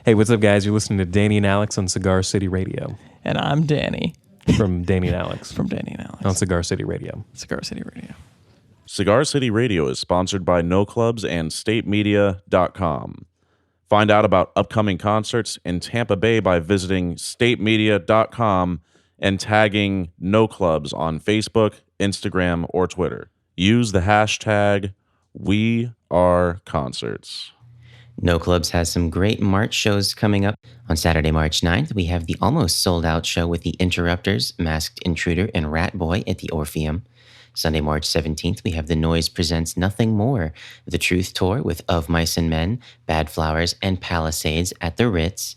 Hey, what's up, guys? You're listening to Danny and Alex on Cigar City Radio. And I'm Danny. From Danny and Alex. From Danny and Alex. On Cigar City Radio. Cigar City Radio. Cigar City Radio is sponsored by No Clubs and StateMedia.com. Find out about upcoming concerts in Tampa Bay by visiting StateMedia.com and tagging No Clubs on Facebook, Instagram, or Twitter. Use the hashtag #WeAreConcerts. No Clubs has some great March shows coming up. On Saturday, March 9th, we have the almost sold-out show with the Interrupters, Masked Intruder, and Rat Boy at the Orpheum. Sunday, March 17th, we have The Noise presents Nothing More, the Truth Tour with Of Mice and Men, Bad Flowers, and Palisades at the Ritz.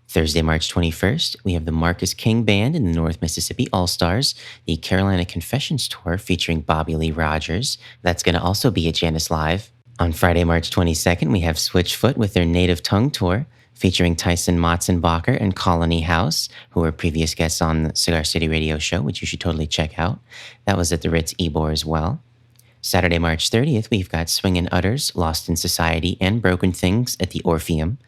Thursday, March 21st, we have the Marcus King Band and the North Mississippi All-Stars, the Carolina Confessions Tour featuring Bobby Lee Rogers. That's going to also be at Janice Live. On Friday, March 22nd, we have Switchfoot with their Native Tongue Tour, featuring Tyson Motzenbacher and Colony House, who were previous guests on the Cigar City Radio show, which you should totally check out. That was at the Ritz Ybor as well. Saturday, March 30th, we've got Swingin' Utters, Lost in Society, and Broken Things at the Orpheum.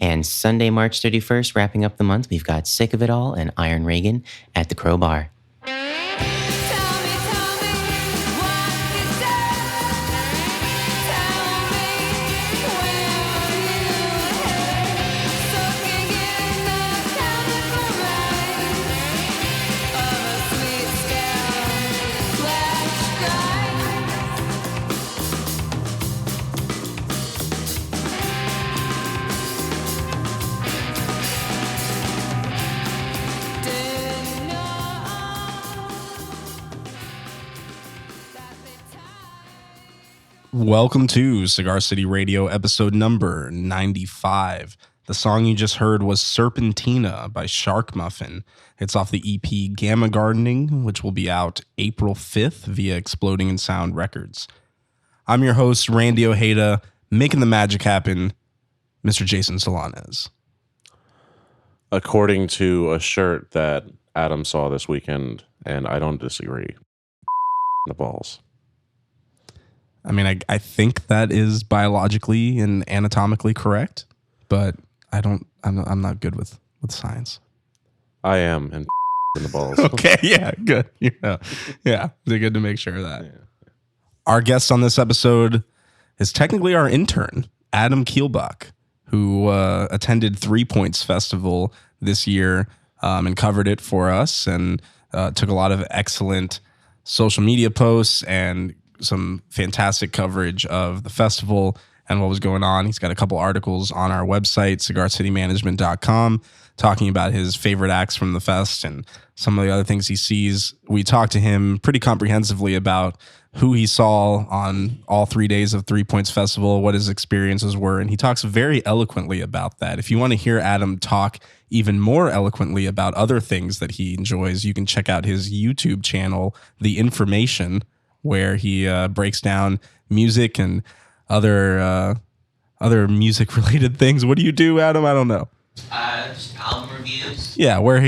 And Sunday, March 31st, wrapping up the month, we've got Sick of It All and Iron Reagan at the Crowbar. Welcome to Cigar City Radio, episode number 95. The song you just heard was Serpentina by Shark Muffin. It's off the EP Gamma Gardening, which will be out April 5th via Exploding in Sound Records. I'm your host, Randy Ojeda, making the magic happen, Mr. Jason Solanes. According to a shirt that Adam saw this weekend, and I don't disagree, the balls. I mean, I think that is biologically and anatomically correct, but I'm not good with science. I am, and in the balls. Okay, yeah, good. Yeah, they're good to make sure of that. Yeah. Our guest on this episode is technically our intern, Adam Kielbach, who attended 3 Points Festival this year and covered it for us and took a lot of excellent social media posts and some fantastic coverage of the festival and what was going on. He's got a couple articles on our website, cigarcitymanagement.com, talking about his favorite acts from the fest and some of the other things he sees. We talked to him pretty comprehensively about who he saw on all 3 days of 3 Points Festival, what his experiences were, and he talks very eloquently about that. If you want to hear Adam talk even more eloquently about other things that he enjoys, you can check out his YouTube channel, The Information, where he breaks down music and other music-related things. What do you do, Adam? I don't know. Just album reviews. Yeah, where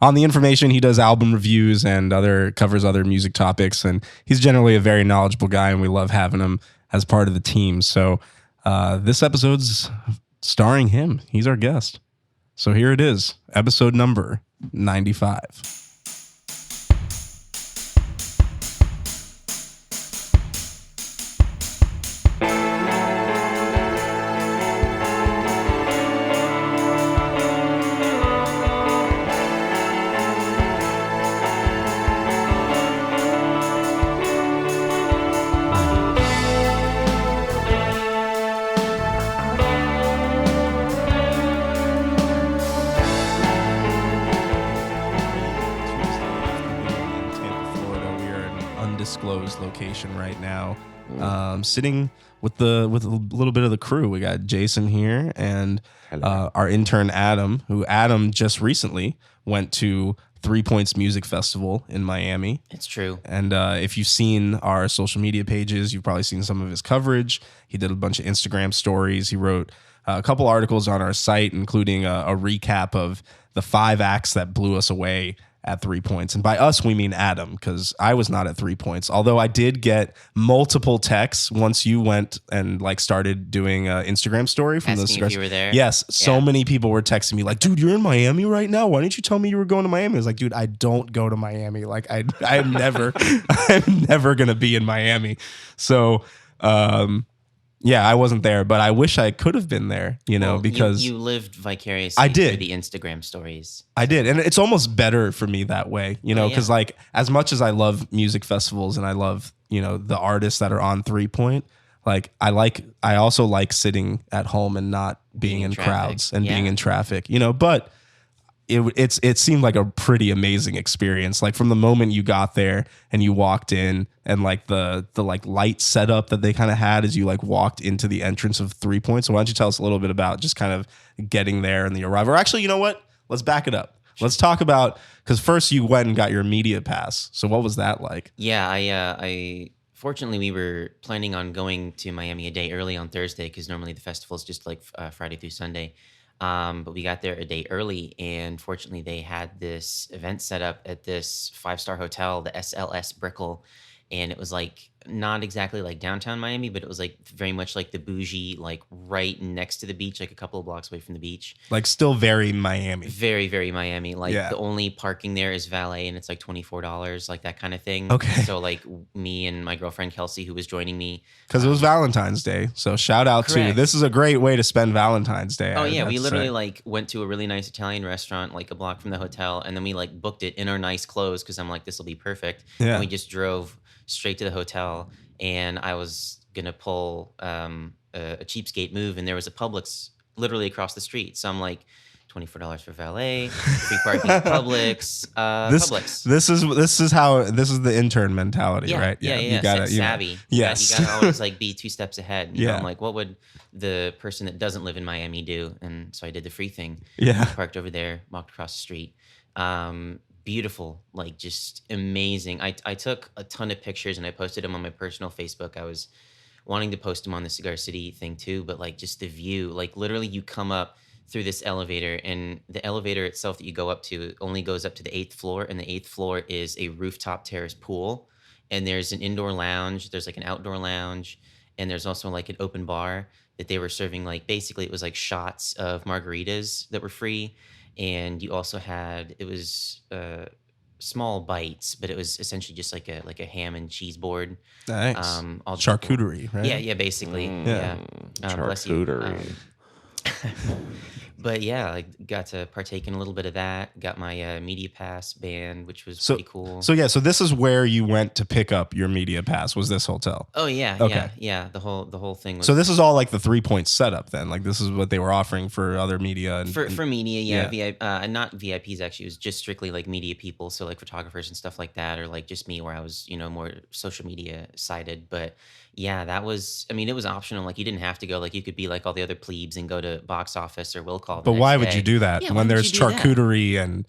on The Information, he does album reviews and covers other music topics, and he's generally a very knowledgeable guy, and we love having him as part of the team. So this episode's starring him. He's our guest. So here it is, episode number 95. Location right now, sitting with a little bit of the crew. We got Jason here and our intern Adam just recently went to 3 Points Music Festival in Miami. It's true. And if you've seen our social media pages, you've probably seen some of his coverage. He did a bunch of Instagram stories. He wrote a couple articles on our site, including a recap of the 5 acts that blew us away at 3 points. And by us, we mean Adam, because I was not at 3 points. Although I did get multiple texts once you went and like started doing an Instagram story from Asking if you were there? Yes. So Yeah. many people were texting me like, dude, you're in Miami right now. Why didn't you tell me you were going to Miami? I was like, dude, I don't go to Miami. Like I'm never going to be in Miami. So, yeah, I wasn't there, but I wish I could have been there, Well, because you lived vicariously I did. through the Instagram stories. I did. And it's almost better for me that way, yeah. because like as much as I love music festivals and I love, the artists that are on 3 Point, like I also like sitting at home and not being in traffic. crowds and being Yeah. in traffic, but it seemed like a pretty amazing experience. Like from the moment you got there and you walked in and like the like light setup that they kind of had as you like walked into the entrance of 3 Points. So why don't you tell us a little bit about just kind of getting there and the arrival? Or actually, you know what? Let's back it up. Let's talk about, because first you went and got your media pass. So what was that like? Yeah, I fortunately we were planning on going to Miami a day early on Thursday because normally the festival is just like Friday through Sunday. But we got there a day early, and fortunately they had this event set up at this 5-star hotel, the SLS Brickell, and it was like not exactly like downtown Miami, but it was like very much like the bougie, like right next to the beach, like a couple of blocks away from the beach. Like still very Miami. Very, very Miami. Like Yeah. the only parking there is valet, and it's like $24, like that kind of thing. Okay. So like me and my girlfriend Kelsey, who was joining me. Because it was Valentine's Day. So shout out to, Correct. this is a great way to spend Valentine's Day. Oh I yeah, have we to literally say. like went to a really nice Italian restaurant like a block from the hotel, and then we like booked it in our nice clothes because I'm like, this will be perfect. Yeah. And we just drove straight to the hotel, and I was gonna pull a cheapskate move, and there was a Publix literally across the street. So I'm like, $24 for valet, free parking at Publix. Publix. This is the intern mentality, right? Yeah. You gotta, savvy. Yes. You gotta always like be 2 steps ahead. You know, Yeah. I'm like, what would the person that doesn't live in Miami do? And so I did the free thing. Yeah. Parked over there, walked across the street. Beautiful, like just amazing. I took a ton of pictures and I posted them on my personal Facebook. I was wanting to post them on the Cigar City thing too, but like just the view, like literally you come up through this elevator, and the elevator itself that you go up to only goes up to the 8th floor, and the 8th floor is a rooftop terrace pool, and there's an indoor lounge, there's like an outdoor lounge, and there's also like an open bar that they were serving, like basically it was like shots of margaritas that were free, and you also had, it was small bites, but it was essentially just like a ham and cheese board. Nice. All the people- Charcuterie, right? Yeah, basically. Yeah. Bless you. Charcuterie. But yeah, I got to partake in a little bit of that. Got my media pass band, which was So, pretty cool. so this is where you went to pick up your media pass, was this hotel. oh yeah, Okay. yeah. The whole thing was So this is all like the 3 Point setup then. Like this is what they were offering for other media and for media, yeah. VIP, not VIPs actually. It was just strictly like media people, so like photographers and stuff like that, or like just me, where I was more social media sided. But yeah, that was. I mean, it was optional. Like you didn't have to go. Like you could be like all the other plebes and go to box office or will call. But why would you do that Yeah, why when would there's you do that? charcuterie and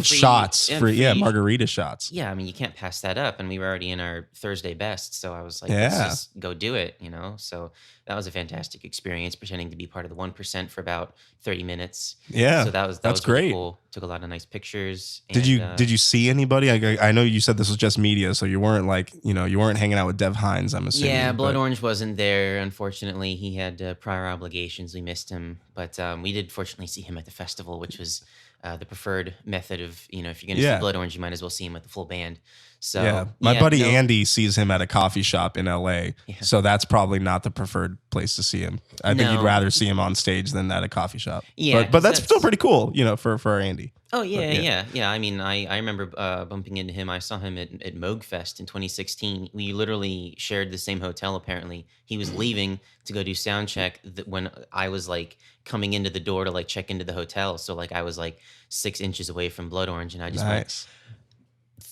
free- shots, and free, yeah, free- margarita shots. Yeah, I mean, you can't pass that up. And we were already in our Thursday best. So I was like, Yeah. let's just go do it, So that was a fantastic experience, pretending to be part of the 1% for about 30 minutes. Yeah, So that was that's really great. cool. Took a lot of nice pictures. Did you see anybody? I know you said this was just media, so you weren't like you weren't hanging out with Dev Hines. I'm assuming. Yeah, Blood but- Orange wasn't there. Unfortunately, he had prior obligations. We missed him, but we did fortunately see him at the festival, which was the preferred method of if you're going to Yeah. see Blood Orange, you might as well see him with the full band. So Yeah, my yeah, buddy no- Andy sees him at a coffee shop in LA, so that's probably not the preferred place to see him. I think you'd No. rather see him on stage than at a coffee shop. Yeah, but 'cause that's still that's- pretty cool, for Andy. Oh yeah, yeah. yeah. I mean, I remember bumping into him. I saw him at Moogfest in 2016. We literally shared the same hotel. Apparently, he was leaving to go do sound check when I was like coming into the door to like check into the hotel. So like I was like 6 inches away from Blood Orange, and I just went, Nice.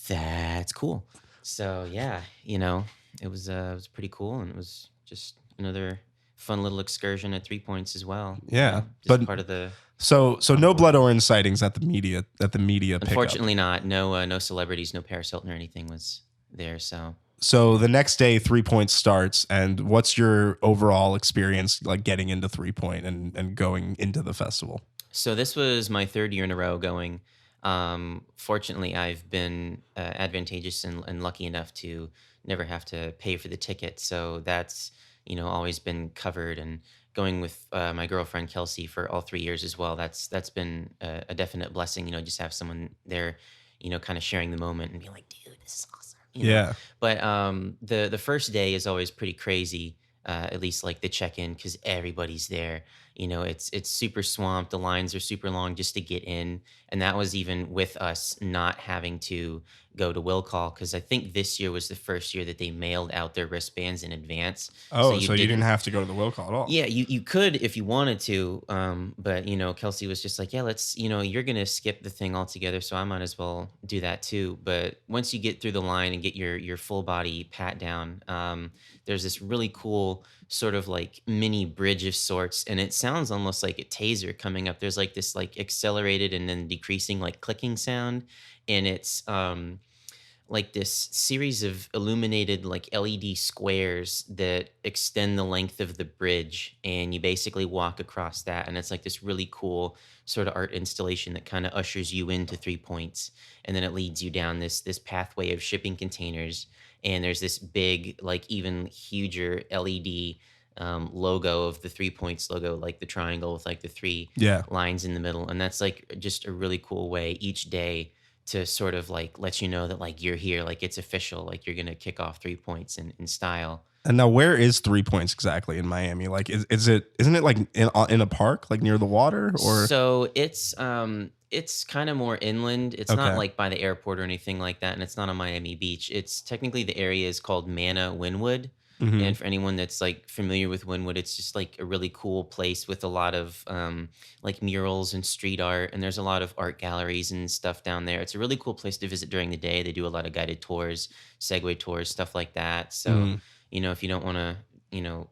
"That's cool." So yeah, it was pretty cool, and it was just another fun little excursion at 3 Points as well. Yeah, just but- part of the. So no Blood Orange sightings at the media pickup. Unfortunately, not. No celebrities, no Paris Hilton or anything was there. So the next day, 3 Point starts, and what's your overall experience like getting into 3 Point and going into the festival? So this was my 3rd year in a row going. Fortunately, I've been advantageous and lucky enough to never have to pay for the ticket. So that's, always been covered. And going with my girlfriend Kelsey for all 3 years as well, that's been a definite blessing, just have someone there, kind of sharing the moment and being like, dude, this is awesome. Yeah. But the first day is always pretty crazy. At least like the check-in, because everybody's there. It's super swamped. The lines are super long just to get in, and that was even with us not having to go to will call, because I think this year was the first year that they mailed out their wristbands in advance. Oh, so you didn't have to go to the will call at all. Yeah, you could if you wanted to, but Kelsey was just like, yeah, let's, you're gonna skip the thing altogether, so I might as well do that too. But once you get through the line and get your full body pat down, there's this really cool sort of like mini bridge of sorts, and it sounds almost like a taser coming up. There's like this like accelerated and then decreasing like clicking sound, and it's like this series of illuminated like LED squares that extend the length of the bridge, and you basically walk across that, and it's like this really cool sort of art installation that kind of ushers you into 3 Points, and then it leads you down this pathway of shipping containers, and there's this big like even huger LED logo of the 3 Points logo, like the triangle with like the three lines in the middle, and that's like just a really cool way each day to sort of like let you know that like you're here, like it's official, like you're gonna kick off 3 Points in style. And now, where is 3 Points exactly in Miami? Like, isn't it like in a park, like near the water, or? So it's kind of more inland. It's not like by the airport or anything like that, and it's not on Miami Beach. It's technically the area is called Mana Wynwood. Mm-hmm. And for anyone that's like familiar with Wynwood, it's just like a really cool place with a lot of like murals and street art. And there's a lot of art galleries and stuff down there. It's a really cool place to visit during the day. They do a lot of guided tours, Segway tours, stuff like that. So, if you don't want to,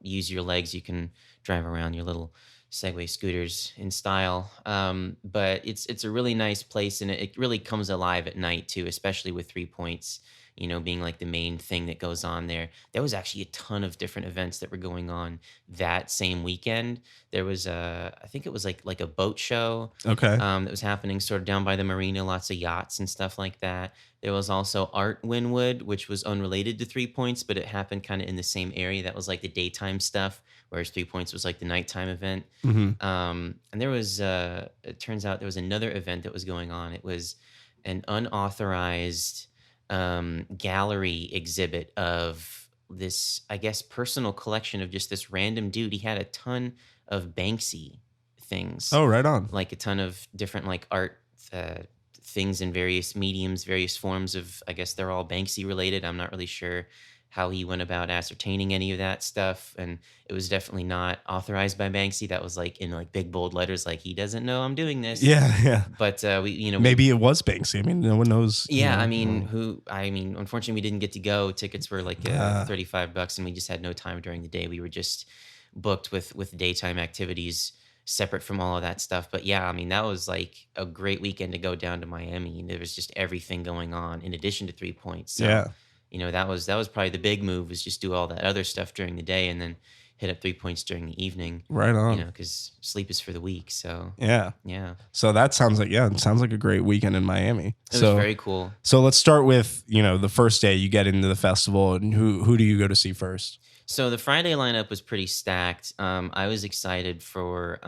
use your legs, you can drive around your little Segway scooters in style. But it's a really nice place, and it really comes alive at night too, especially with 3 Points, being like the main thing that goes on there. There was actually a ton of different events that were going on that same weekend. There was I think it was like a boat show. That was happening sort of down by the marina, lots of yachts and stuff like that. There was also Art Wynwood, which was unrelated to 3 Points, but it happened kind of in the same area. That was like the daytime stuff, whereas 3 Points was like the nighttime event. And there was, it turns out there was another event that was going on. It was an unauthorized gallery exhibit of this, I guess, personal collection of just this random dude. He had a ton of Banksy things. Oh, right on. Like a ton of different like art things in various mediums, various forms of, I guess they're all Banksy related. I'm not really sure how he went about ascertaining any of that stuff, and it was definitely not authorized by Banksy. That was like in like big bold letters, like he doesn't know I'm doing this. Yeah. But maybe it was Banksy. I mean, no one knows. Yeah, I mean, unfortunately, we didn't get to go. Tickets were like $35, and we just had no time during the day. We were just booked with daytime activities separate from all of that stuff. But yeah, I mean, that was like a great weekend to go down to Miami, and there was just everything going on in addition to 3 Points. So, that was probably the big move, was just do all that other stuff during the day and then hit up 3 Points during the evening. Right on. Because sleep is for the weak. So yeah. So that sounds like a great weekend in Miami. It was very cool. So let's start with, the first day you get into the festival, and who do you go to see first? So the Friday lineup was pretty stacked. I was excited for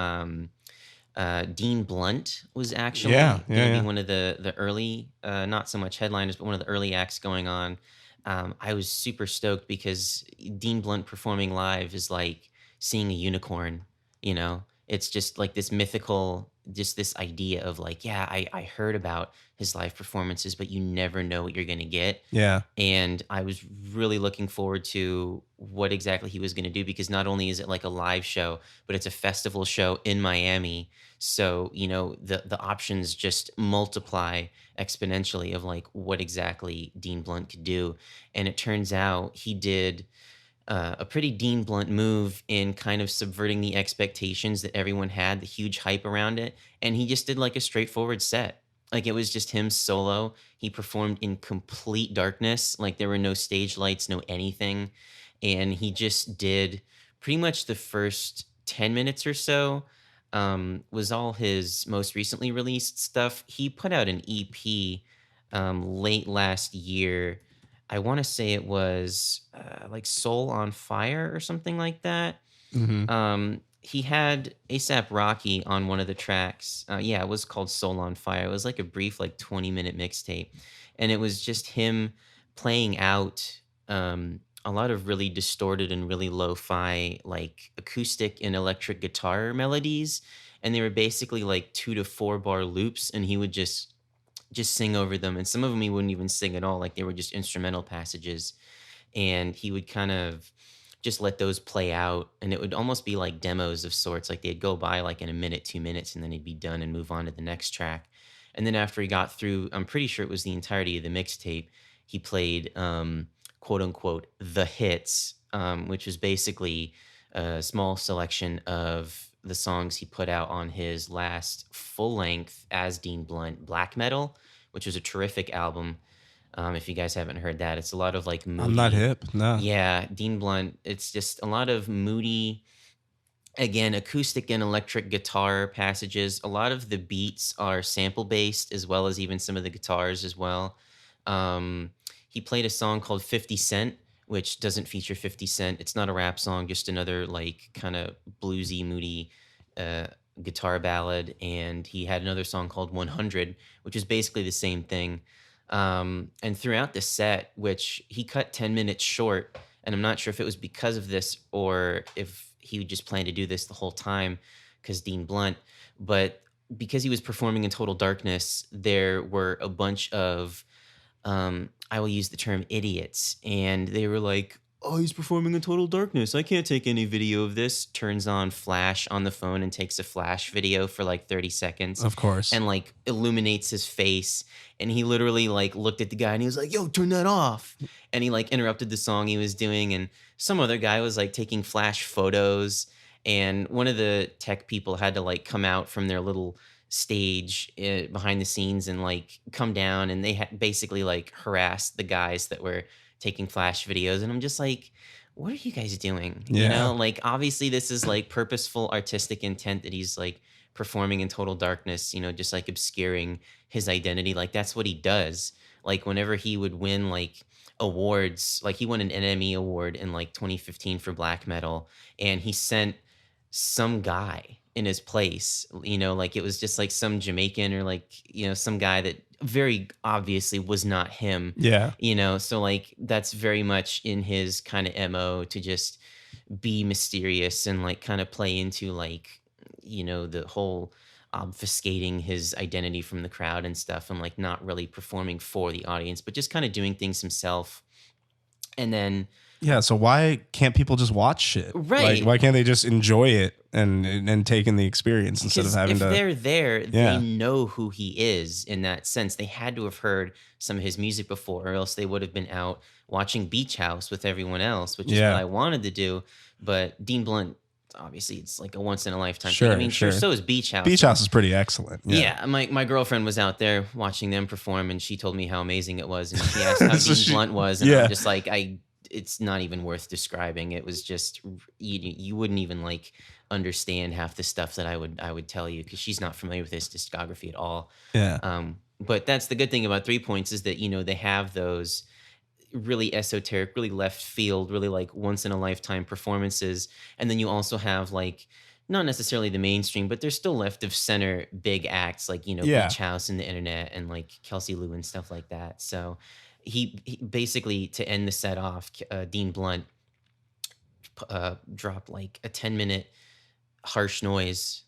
Dean Blunt was actually be one of the early, not so much headliners, but one of the early acts going on. I was super stoked because Dean Blunt performing live is like seeing a unicorn. It's just like this mythical, just this idea of like, I heard about his live performances, but you never know what you're going to get. Yeah. And I was really looking forward to what exactly he was going to do, because not only is it like a live show, but it's a festival show in Miami. So, the options just multiply exponentially of like what exactly Dean Blunt could do. And it turns out he did a pretty Dean Blunt move in kind of subverting the expectations that everyone had, the huge hype around it. And he just did like a straightforward set. Like it was just him solo. He performed in complete darkness. Like there were no stage lights, no anything. And he just did pretty much the first 10 minutes or so. was all his most recently released stuff. He put out an EP late last year. I want to say it was like Soul on Fire or something like that. He had ASAP Rocky on one of the tracks. Yeah, it was called Soul on Fire. It was like a brief, like 20-minute mixtape. And it was just him playing out a lot of really distorted and really lo-fi, like acoustic and electric guitar melodies. And they were basically like 2 to 4 bar loops. And he would just sing over them. And some of them he wouldn't even sing at all. Like they were just instrumental passages. And he would kind of just let those play out, and it would almost be like demos of sorts. Like they'd go by like in a minute, 2 minutes, and then he'd be done and move on to the next track. And then after he got through, I'm pretty sure it was the entirety of the mixtape, he played quote unquote the hits, which was basically a small selection of the songs he put out on his last full length as Dean Blunt, Black Metal, which was a terrific album. If you guys haven't heard that, it's a lot of like moody. I'm not hip. No. Yeah, Dean Blunt. It's just a lot of moody, again, acoustic and electric guitar passages. A lot of the beats are sample based, as well as even some of the guitars as well. He played a song called 50 Cent, which doesn't feature 50 Cent. It's not a rap song, just another like kind of bluesy, moody guitar ballad. And he had another song called 100, which is basically the same thing. And throughout the set, which he cut 10 minutes short, and I'm not sure if it was because of this or if he just planned to do this the whole time because Dean Blunt, but because he was performing in Total Darkness, there were a bunch of, I will use the term idiots, and they were like, oh, he's performing in Total Darkness. I can't take any video of this. Turns on Flash on the phone and takes a Flash video for like 30 seconds. Of course. And like illuminates his face. And he literally like looked at the guy and he was like, yo, turn that off. And he like interrupted the song he was doing. And some other guy was like taking Flash photos. And one of the tech people had to like come out from their little stage behind the scenes and like come down. And they basically like harassed the guys that were taking Flash videos. And I'm just like, what are you guys doing? Yeah. You know, like obviously this is like purposeful artistic intent that he's like performing in Total Darkness, you know, just like obscuring his identity. Like that's what he does. Like whenever he would win like awards, like he won an NME award in like 2015 for Black Metal, and he sent some guy in his place, you know, like it was just like some Jamaican or like, you know, some guy that very obviously was not him. Yeah. You know, so like that's very much in his kind of MO to just be mysterious and like kind of play into like, you know, the whole obfuscating his identity from the crowd and stuff, and like not really performing for the audience, but just kind of doing things himself. And then Yeah, so why can't people just watch shit? Right. Like, why can't they just enjoy it and take in the experience instead of having if to? they're there, Yeah. they know who he is in that sense. They had to have heard some of his music before, or else they would have been out watching Beach House with everyone else, which is Yeah. what I wanted to do. But Dean Blunt, obviously, it's like a once in a lifetime Sure, thing. I mean, sure, sure. so is Beach House. Beach House is pretty excellent. Yeah, my girlfriend was out there watching them perform, and she told me how amazing it was, and she asked how So Dean Blunt was, and yeah. I'm just like, it's not even worth describing. It was just you wouldn't even like understand half the stuff that I would tell you, because she's not familiar with his discography at all. Yeah. But that's the good thing about 3 Points, is that, you know, they have those really esoteric, really left field, really like once in a lifetime performances, and then you also have like not necessarily the mainstream, but they're still left of center big acts like, you know, Yeah. Beach House and the Internet and like Kelsey Lou and stuff like that. So he basically, to end the set off, Dean Blunt dropped like a 10-minute harsh noise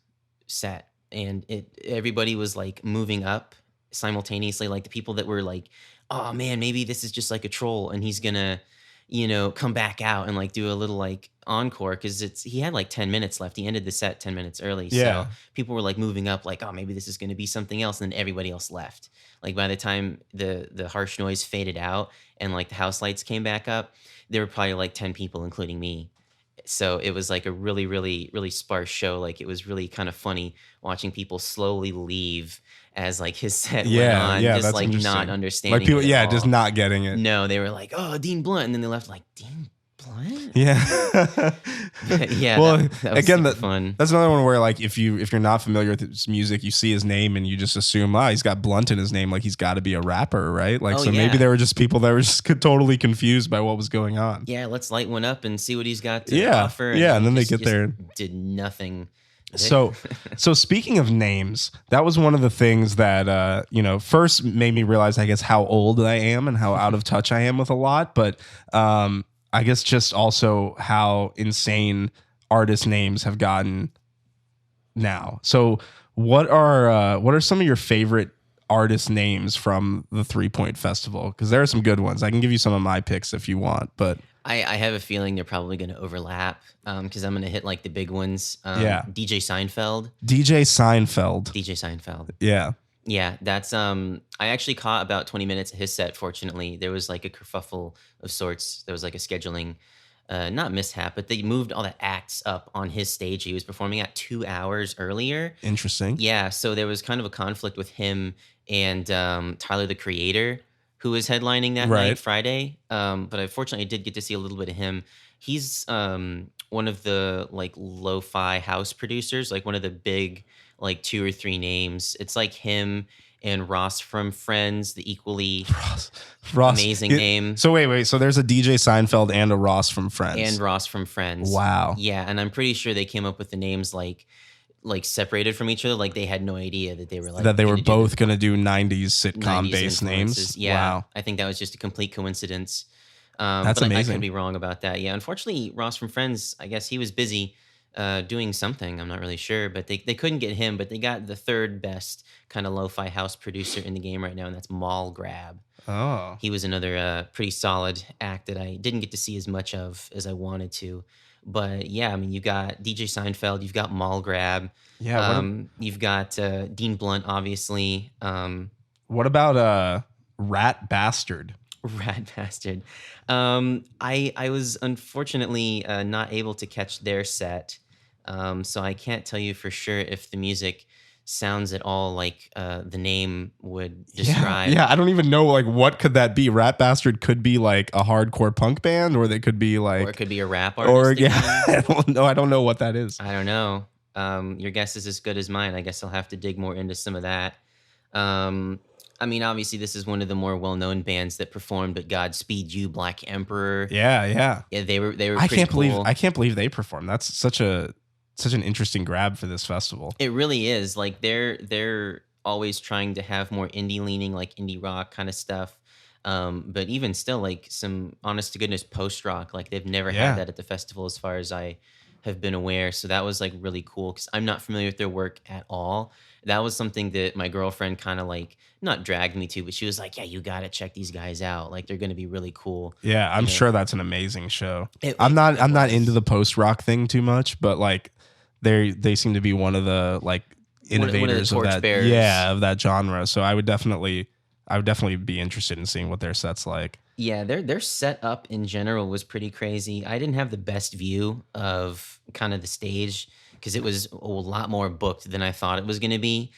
set, and everybody was like moving up simultaneously, like the people that were like, oh man, maybe this is just like a troll and he's gonna, you know, come back out and like do a little like encore, because he had like 10 minutes left. He ended the set 10 minutes early. Yeah. So people were like moving up like, oh, maybe this is gonna be something else, and then everybody else left. Like by the time the harsh noise faded out and like the house lights came back up, there were probably like 10 people, including me. So it was like a really, really, really sparse show. Like it was really kind of funny watching people slowly leave as like his set went on, yeah, just that's like interesting. not understanding. Like people, it at yeah, all. just not getting it. No, they were like, oh, Dean Blunt, and then they left like, Dean Blunt? Yeah. Yeah. Well, that was again, super fun. that's another one where like if you're not familiar with his music, you see his name and you just assume, he's got Blunt in his name, like he's got to be a rapper, right? Like, Oh, so yeah. maybe there were just people that were just totally confused by what was going on. Yeah, let's light one up and see what he's got to Yeah, offer. yeah, and then they just- get there. just did nothing. So speaking of names, that was one of the things that first made me realize, I guess, how old I am and how out of touch I am with a lot. But I guess just also how insane artist names have gotten now. So what are some of your favorite artist names from the 3 Point Festival? Because there are some good ones. I can give you some of my picks if you want, but I have a feeling they're probably going to overlap because I'm going to hit like the big ones. Yeah. DJ Seinfeld. DJ Seinfeld. DJ Seinfeld. Yeah. Yeah, that's I actually caught about 20 minutes of his set. Fortunately, there was like a kerfuffle of sorts. There was like a scheduling, not mishap, but they moved all the acts up on his stage he was performing at 2 hours earlier. Interesting. Yeah, so there was kind of a conflict with him and Tyler the Creator, who was headlining that Right. night, Friday. But unfortunately, I did get to see a little bit of him. He's one of the like lo-fi house producers, like one of the big like 2 or 3 names. It's like him and Ross from Friends, the equally Ross. amazing name. So wait. So there's a DJ Seinfeld and a Ross from Friends. And Ross from Friends. Wow. Yeah, and I'm pretty sure they came up with the names like separated from each other. Like they had no idea that they were like that they were gonna do both going to do 90s sitcom 90s based names. influences. Yeah, Wow. I think that was just a complete coincidence. That's but I amazing. could be wrong about that. Yeah, unfortunately, Ross from Friends, I guess he was busy doing something. I'm not really sure, but they couldn't get him. But they got the third best kind of lo-fi house producer in the game right now, and that's Mall Grab. Oh. He was another pretty solid act that I didn't get to see as much of as I wanted to. But yeah, I mean, you got DJ Seinfeld, you've got Mall Grab, Yeah. you've got Dean Blunt, obviously. What about Rat Bastard? Rad Bastard. I was unfortunately not able to catch their set, so I can't tell you for sure if the music sounds at all like the name would describe. Yeah, I don't even know like what could that be. Rat Bastard could be like a hardcore punk band, or they could be like, Or it could be a rap artist. or again. yeah, I don't know what that is. I don't know. Your guess is as good as mine. I guess I'll have to dig more into some of that. I mean, obviously, this is one of the more well-known bands that performed at Godspeed You, Black Emperor. Yeah. Yeah, they were. I pretty can't believe cool. I can't believe they performed. That's such an interesting grab for this festival. It really is. Like they're always trying to have more indie leaning, like indie rock kind of stuff. But even still, like some honest to goodness post rock. Like they've never Yeah. had that at the festival, as far as I have been aware. So that was like really cool because I'm not familiar with their work at all. That was something that my girlfriend kind of like not dragged me to, but she was like, "Yeah, you gotta check these guys out. Like they're gonna be really cool." Yeah, I'm Yeah. sure that's an amazing show. It- I'm not it was. into the post rock thing too much, but like they seem to be one of the like One of the innovators of that torchbearers. of that genre. So I would definitely be interested in seeing what their set's like. Yeah, their setup in general was pretty crazy. I didn't have the best view of kind of the stage because it was a lot more booked than I thought it was going to be.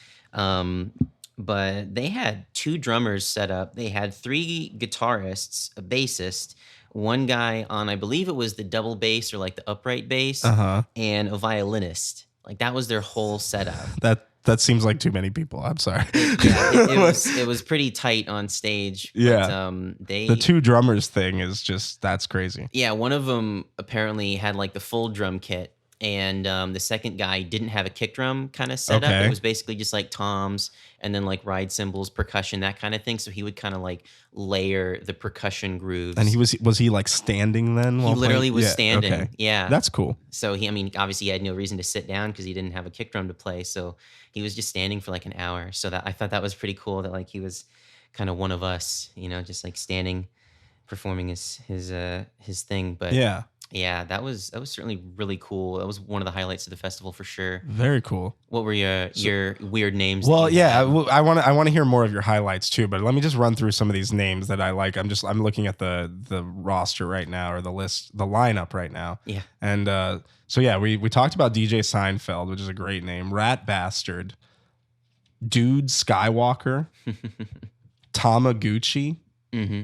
But they had 2 drummers set up. They had 3 guitarists, a bassist, one guy on, I believe it was the double bass or like the upright bass, and a violinist. Like that was their whole setup. That seems like too many people. I'm sorry. Yeah, it was pretty tight on stage. Yeah. But, they The 2 drummers thing is just that's crazy. Yeah, one of them apparently had like the full drum kit, and the second guy didn't have a kick drum kind of setup. Okay. It was basically just like toms and then like ride cymbals, percussion, that kind of thing. So he would kind of like layer the percussion grooves. And was he like standing then? He while literally playing? was Yeah, standing. okay. Yeah. That's cool. So I mean, obviously he had no reason to sit down because he didn't have a kick drum to play. So he was just standing for like an hour. So that I thought that was pretty cool that like he was kind of one of us, just like standing, performing his thing. But yeah, that was certainly really cool. That was one of the highlights of the festival for sure. Very cool. What were your weird names? Well, that you yeah, had? I want to hear more of your highlights too. But let me just run through some of these names that I like. I'm looking at the roster right now, or the list, the lineup right now. Yeah. And so yeah, we talked about DJ Seinfeld, which is a great name. Rat Bastard, Dude Skywalker, Tamaguchi, Mm-hmm.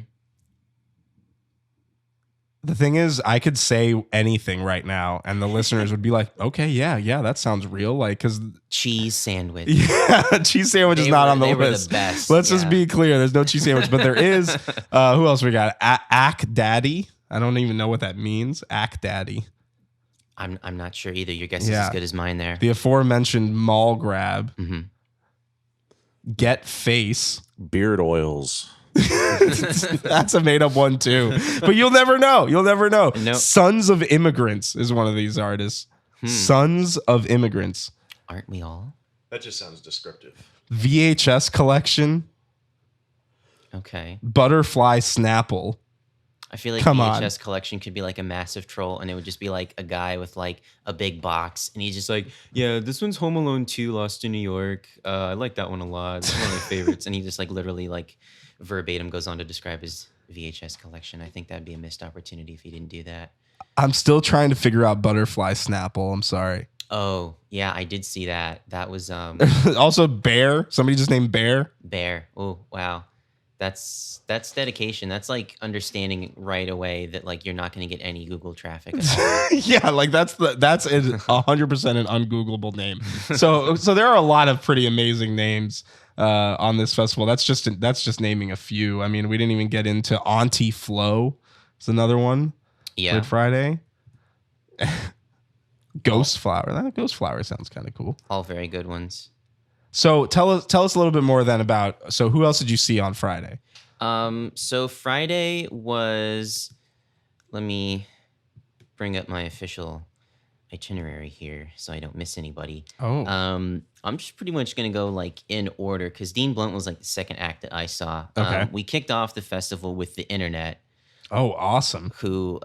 The thing is, I could say anything right now, and the listeners would be like, "Okay, yeah, that sounds real." Like, because Cheese sandwich. cheese sandwich is They not were- on the they were the list. best, Let's just yeah. be clear: there's no cheese sandwich, but there is. Who else we got? Ack Daddy. I don't even know what that means. Ack Daddy. I'm not sure either. Your guess is Yeah. as good as mine there. The aforementioned mall grab. Mhm. Get Face. Beard oils. That's a made up one too. But you'll never know. You'll never know. Nope. Sons of Immigrants is one of these artists. Sons of Immigrants. Aren't we all? That just sounds descriptive. VHS collection. Okay. Butterfly Snapple. I feel like Come on. VHS collection could be like a massive troll, and it would just be like a guy with like a big box, and he's just like, "Yeah, this one's Home Alone 2, Lost in New York. I like that one a lot. It's one of my favorites." And he just like literally like verbatim goes on to describe his VHS collection. I think that'd be a missed opportunity if he didn't do that. I'm still trying to figure out Butterfly Snapple. I'm sorry. Oh yeah, I did see that. That was Also, Bear. Somebody just named Bear. Bear. Oh wow. That's dedication. That's like understanding right away that like you're not going to get any Google traffic at all. Yeah, like that's 100% an ungoogleable name. So there are a lot of pretty amazing names on this festival. That's just naming a few. I mean, we didn't even get into Auntie Flo. It's another one. Yeah. Good Friday. Ghost Flower. That Ghost Flower sounds kind of cool. All very good ones. So tell us a little bit more then about. So who else did you see on Friday? So Friday was, let me bring up my official itinerary here so I don't miss anybody. Oh, I'm just pretty much gonna go like in order because Dean Blunt was like the second act that I saw. Okay. We kicked off the festival with The Internet, awesome. who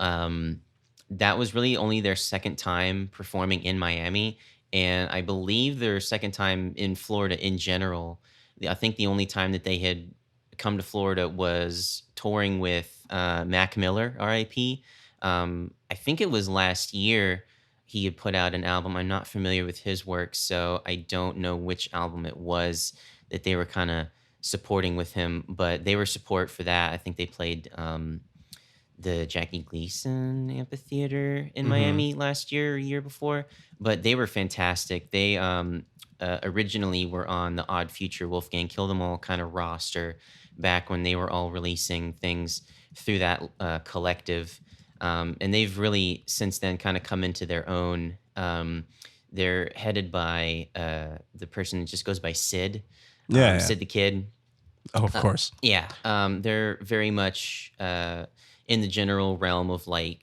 that was really only their second time performing in Miami, and I believe their second time in Florida in general. I think the only time that they had come to Florida was touring with Mac Miller, R.I.P. I think it was last year he had put out an album. I'm not familiar with his work, so I don't know which album it was that they were kind of supporting with him, but they were support for that. I think they played the Jackie Gleason Amphitheater in Miami last year or year before, but they were fantastic. They originally were on the Odd Future Wolfgang Kill Them All kind of roster back when they were all releasing things through that collective. And they've really since then kind of come into their own. They're headed by the person that just goes by Sid. Yeah. Sid the Kid. Oh, of course. Yeah, they're very much in the general realm of like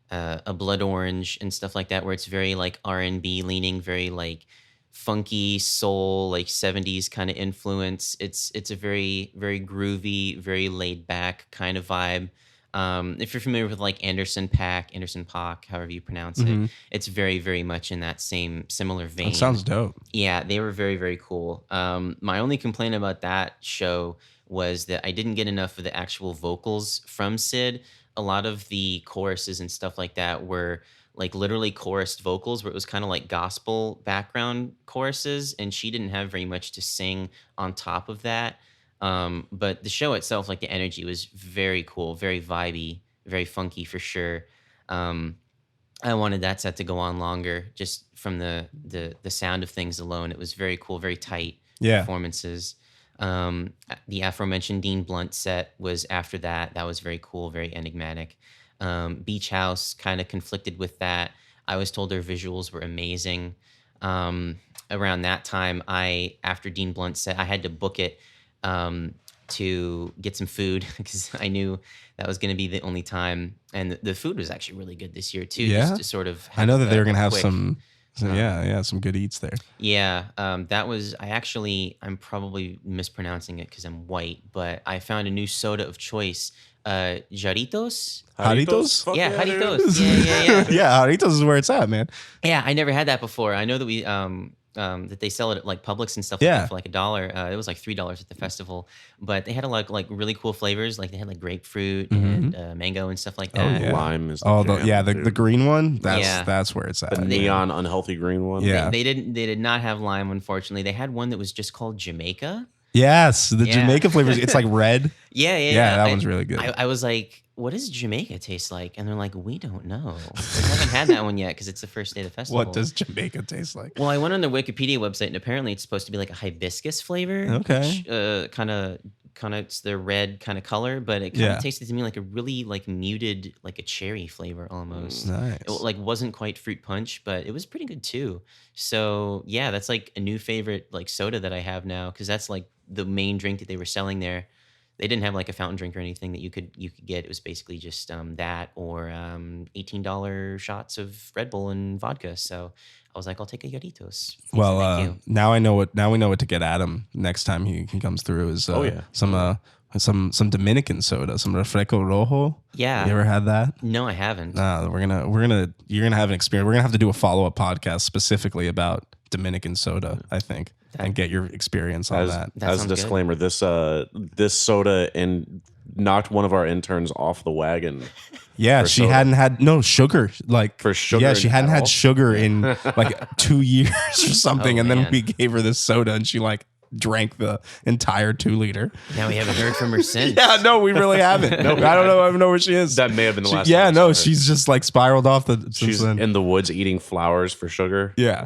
a Blood Orange and stuff like that, where it's very like R&B leaning, very like funky soul, like 70s kind of influence. It's a very very groovy, very laid back kind of vibe. If you're familiar with like Anderson .Paak, however you pronounce it, it's very very much in that same similar vein. That sounds dope. Yeah, they were very, very cool. My only complaint about that show was that I didn't get enough of the actual vocals from Sid. A lot of the choruses and stuff like that were like literally chorused vocals where it was kind of like gospel background choruses, and she didn't have very much to sing on top of that. But the show itself, like the energy was very cool, very vibey, very funky for sure. I wanted that set to go on longer just from the sound of things alone. It was very cool, very tight performances. The aforementioned Dean Blunt set was after that. That was very cool, very enigmatic. Beach House kind of conflicted with that. I was told their visuals were amazing. Around that time, after Dean Blunt set, I had to book it to get some food because I knew that was going to be the only time. And the food was actually really good this year too. Yeah? Just to sort of I know that they were going to have quick- some good eats there. Yeah, that was, I'm probably mispronouncing it because I'm white, but I found a new soda of choice, Jarritos. Jarritos? Fuck Yeah, dude. Jarritos. Yeah. Yeah, Jarritos is where it's at, man. Yeah, I never had that before. I know that we that they sell it at like Publix and stuff like Yeah. that for like $1. It was like $3 at the festival, but they had a lot like really cool flavors. Like they had like grapefruit and mango and stuff like that. yeah. Lime is Oh, jam, the dude. green one. Yeah. That's where it's at. The neon unhealthy green one. Yeah. They did not have lime, unfortunately. They had one that was just called Jamaica. Yes, the Yeah. Jamaica flavors. It's like red. Yeah. That one's really good. I was like, what does Jamaica taste like? And they're like, we don't know. We haven't had that one yet because it's the first day of the festival. What does Jamaica taste like? Well, I went on their Wikipedia website and apparently it's supposed to be like a hibiscus flavor. Okay. Kind of it's the red kind of color, but it kind of Yeah. tasted to me like a really like muted, like a cherry flavor almost. Nice. It like wasn't quite fruit punch, but it was pretty good too. So yeah, that's like a new favorite like soda that I have now because that's like the main drink that they were selling there. They didn't have like a fountain drink or anything that you could get. It was basically just that or $18 shots of Red Bull and vodka. So I was like, I'll take a Lloritos. Well, Thank you. now I know what. Now we know what to get Adam next time he comes through. Is some Dominican soda, some Refresco Rojo. Yeah. You ever had that? No, I haven't. You're gonna have an experience. We're gonna have to do a follow-up podcast specifically about Dominican soda, I think, and get your experience on that. That As a sounds good. disclaimer, this soda knocked one of our interns off the wagon. Yeah, for she soda. hadn't had no sugar. Like For sugar yeah, she hadn't at had all? sugar in like 2 years or something, Oh, and then man. we gave her this soda, and she like drank the entire 2 liter. Now we haven't heard from her since. Yeah, no, we really haven't. I don't know. I don't know where she is. That may have been the last. Yeah, time I no, saw her. she's just like spiraled off the. Since she's then. in the woods eating flowers for sugar. Yeah.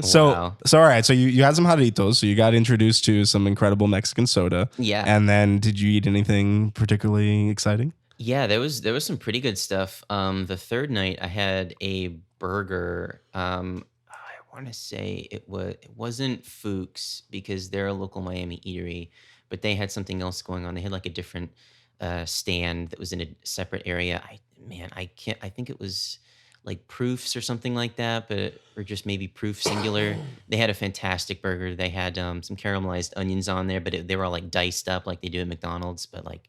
So Wow. all right. So you had some jarritos. So you got introduced to some incredible Mexican soda. Yeah. And then did you eat anything particularly exciting? Yeah, there was some pretty good stuff. The third night I had a burger. I want to say it wasn't Fuchs because they're a local Miami eatery, but they had something else going on. They had like a different stand that was in a separate area. I think it was like Proofs or something like that, or just maybe Proof singular. They had a fantastic burger. They had some caramelized onions on there, but they were all like diced up like they do at McDonald's, but like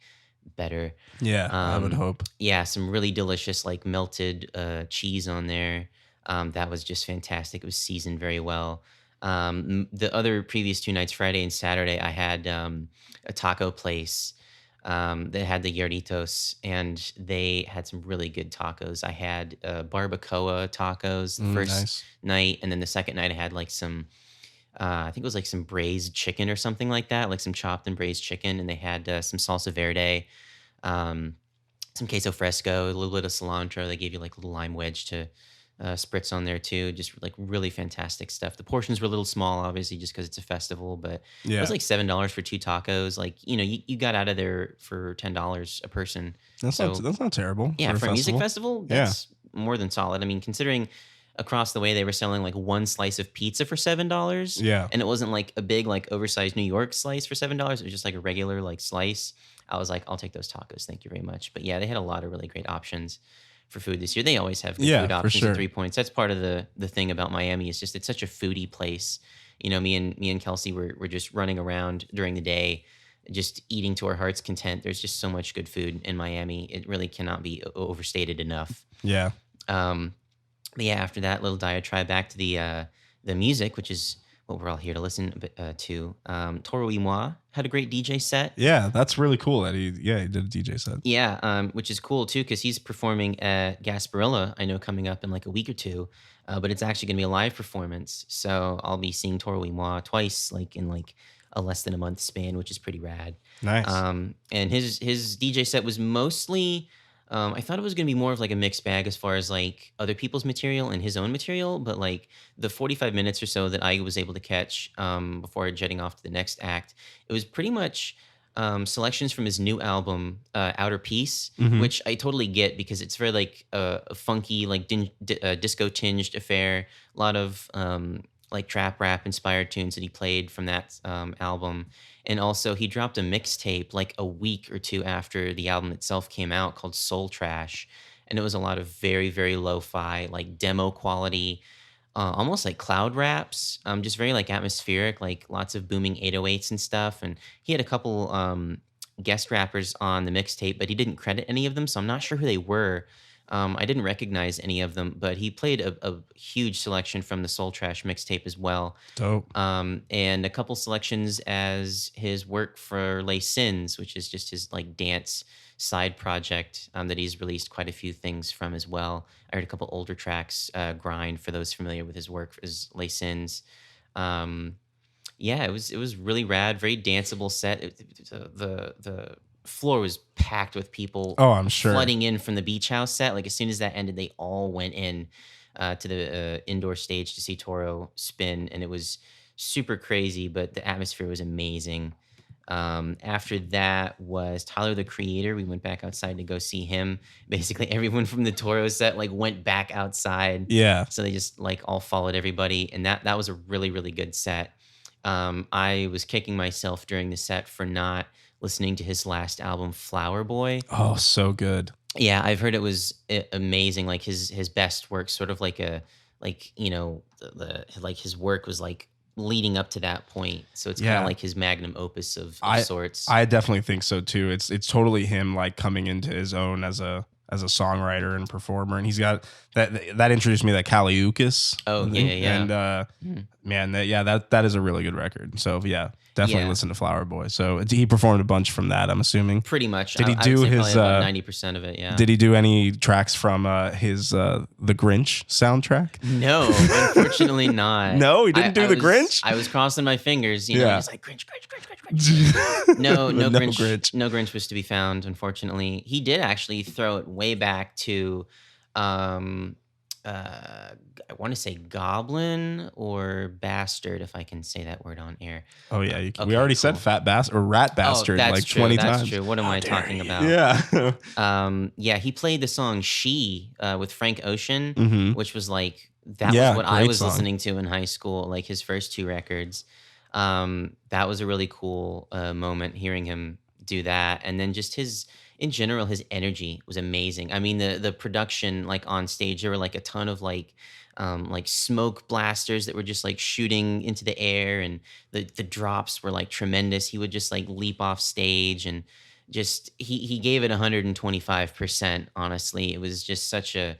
better. Yeah, I would Um, hope. Yeah, some really delicious like melted cheese on there. That was just fantastic. It was seasoned very well. The other previous 2 nights, Friday and Saturday, I had a taco place that had the Lloritos, and they had some really good tacos. I had barbacoa tacos the first Nice. night, and then the second night I had like some I think it was like some braised chicken or something like that, like some chopped and braised chicken, and they had some salsa verde, some queso fresco, a little bit of cilantro. They gave you like a little lime wedge to spritz on there too. Just like really fantastic stuff. The portions were a little small, obviously, just because it's a festival, but it Yeah. was like $7 for 2 tacos. Like you got out of there for $10 a person. That's not terrible. Yeah, for a music festival, Yeah. that's more than solid. I mean, considering across the way they were selling like one slice of pizza for $7. Yeah. And it wasn't like a big, like oversized New York slice for $7. It was just like a regular like slice. I was like, I'll take those tacos. Thank you very much. But yeah, they had a lot of really great options for food this year. They always have good Yeah, food for options sure. at 3 Points. That's part of the thing about Miami. It's just it's such a foodie place. You know, me and Kelsey were just running around during the day, just eating to our heart's content. There's just so much good food in Miami. It really cannot be overstated enough. Yeah. But yeah, after that little diatribe, back to the music, which is what we're all here to listen to. Toro y Moi had a great DJ set. Yeah, that's really cool that he did a DJ set. Yeah, which is cool too, because he's performing at Gasparilla, I know, coming up in like a week or two. But it's actually going to be a live performance. So I'll be seeing Toro y Moi twice, like in like a less than a month span, which is pretty rad. Nice. And his DJ set was mostly, I thought it was going to be more of like a mixed bag as far as like other people's material and his own material, but like the 45 minutes or so that I was able to catch before jetting off to the next act, it was pretty much selections from his new album, Outer Peace, which I totally get because it's very like a funky, like disco tinged affair. A lot of like trap rap inspired tunes that he played from that album. And also he dropped a mixtape like a week or two after the album itself came out called Soul Trash. And it was a lot of very, very lo-fi, like demo quality, almost like cloud raps, just very like atmospheric, like lots of booming 808s and stuff. And he had a couple guest rappers on the mixtape, but he didn't credit any of them. So I'm not sure who they were. I didn't recognize any of them, but he played a huge selection from the Soul Trash mixtape as well. Dope. And a couple selections as his work for Les Sins, which is just his like dance side project that he's released quite a few things from as well. I heard a couple older tracks, Grind, for those familiar with his work, is Les Sins. Yeah, it was really rad, very danceable set. The floor was packed with people. Oh, I'm sure. Flooding in from the beach house set. Like as soon as that ended, they all went in to the indoor stage to see Toro spin, and it was super crazy. But the atmosphere was amazing. After that was Tyler the Creator. We went back outside to go see him. Basically, everyone from the Toro set like went back outside. Yeah. So they just like all followed everybody, and that was a really really good set. I was kicking myself during the set for not listening to his last album, Flower Boy. Oh, so good. Yeah, I've heard it was amazing. Like his best work, sort of like the like his work was like leading up to that point. So it's kind Yeah. of like his magnum opus of sorts. I definitely think so too. It's totally him like coming into his own as a songwriter and performer, and he's got that introduced me to Kaliukas. Oh, I think. yeah. And man, that is a really good record. So yeah, definitely Yeah. listen to Flower Boy. So he performed a bunch from that, I'm assuming. Pretty much. Did he I would do say his, probably about 90% of it? Yeah. Did he do any tracks from his The Grinch soundtrack? No, unfortunately not. No, he didn't do The Grinch? I was crossing my fingers, you know, Yeah. just like Grinch. No Grinch. Grinch. No Grinch was to be found, unfortunately. He did actually throw it way back to I want to say Goblin or Bastard, if I can say that word on air. Oh yeah, we Okay, already said cool. Fat Bastard or Rat Bastard that's like true. 20 That's times. true. What am I talking about? Yeah. Yeah, he played the song She with Frank Ocean, Mhm. which was like, that Yeah, was what I great was song. listening to in high school, like his first two records. That was a really cool moment hearing him do that. And then just in general, his energy was amazing. I mean, the production, like on stage, there were like a ton of like smoke blasters that were just like shooting into the air, and the drops were like tremendous. He would just like leap off stage, and just he gave it 125%. Honestly, it was just such a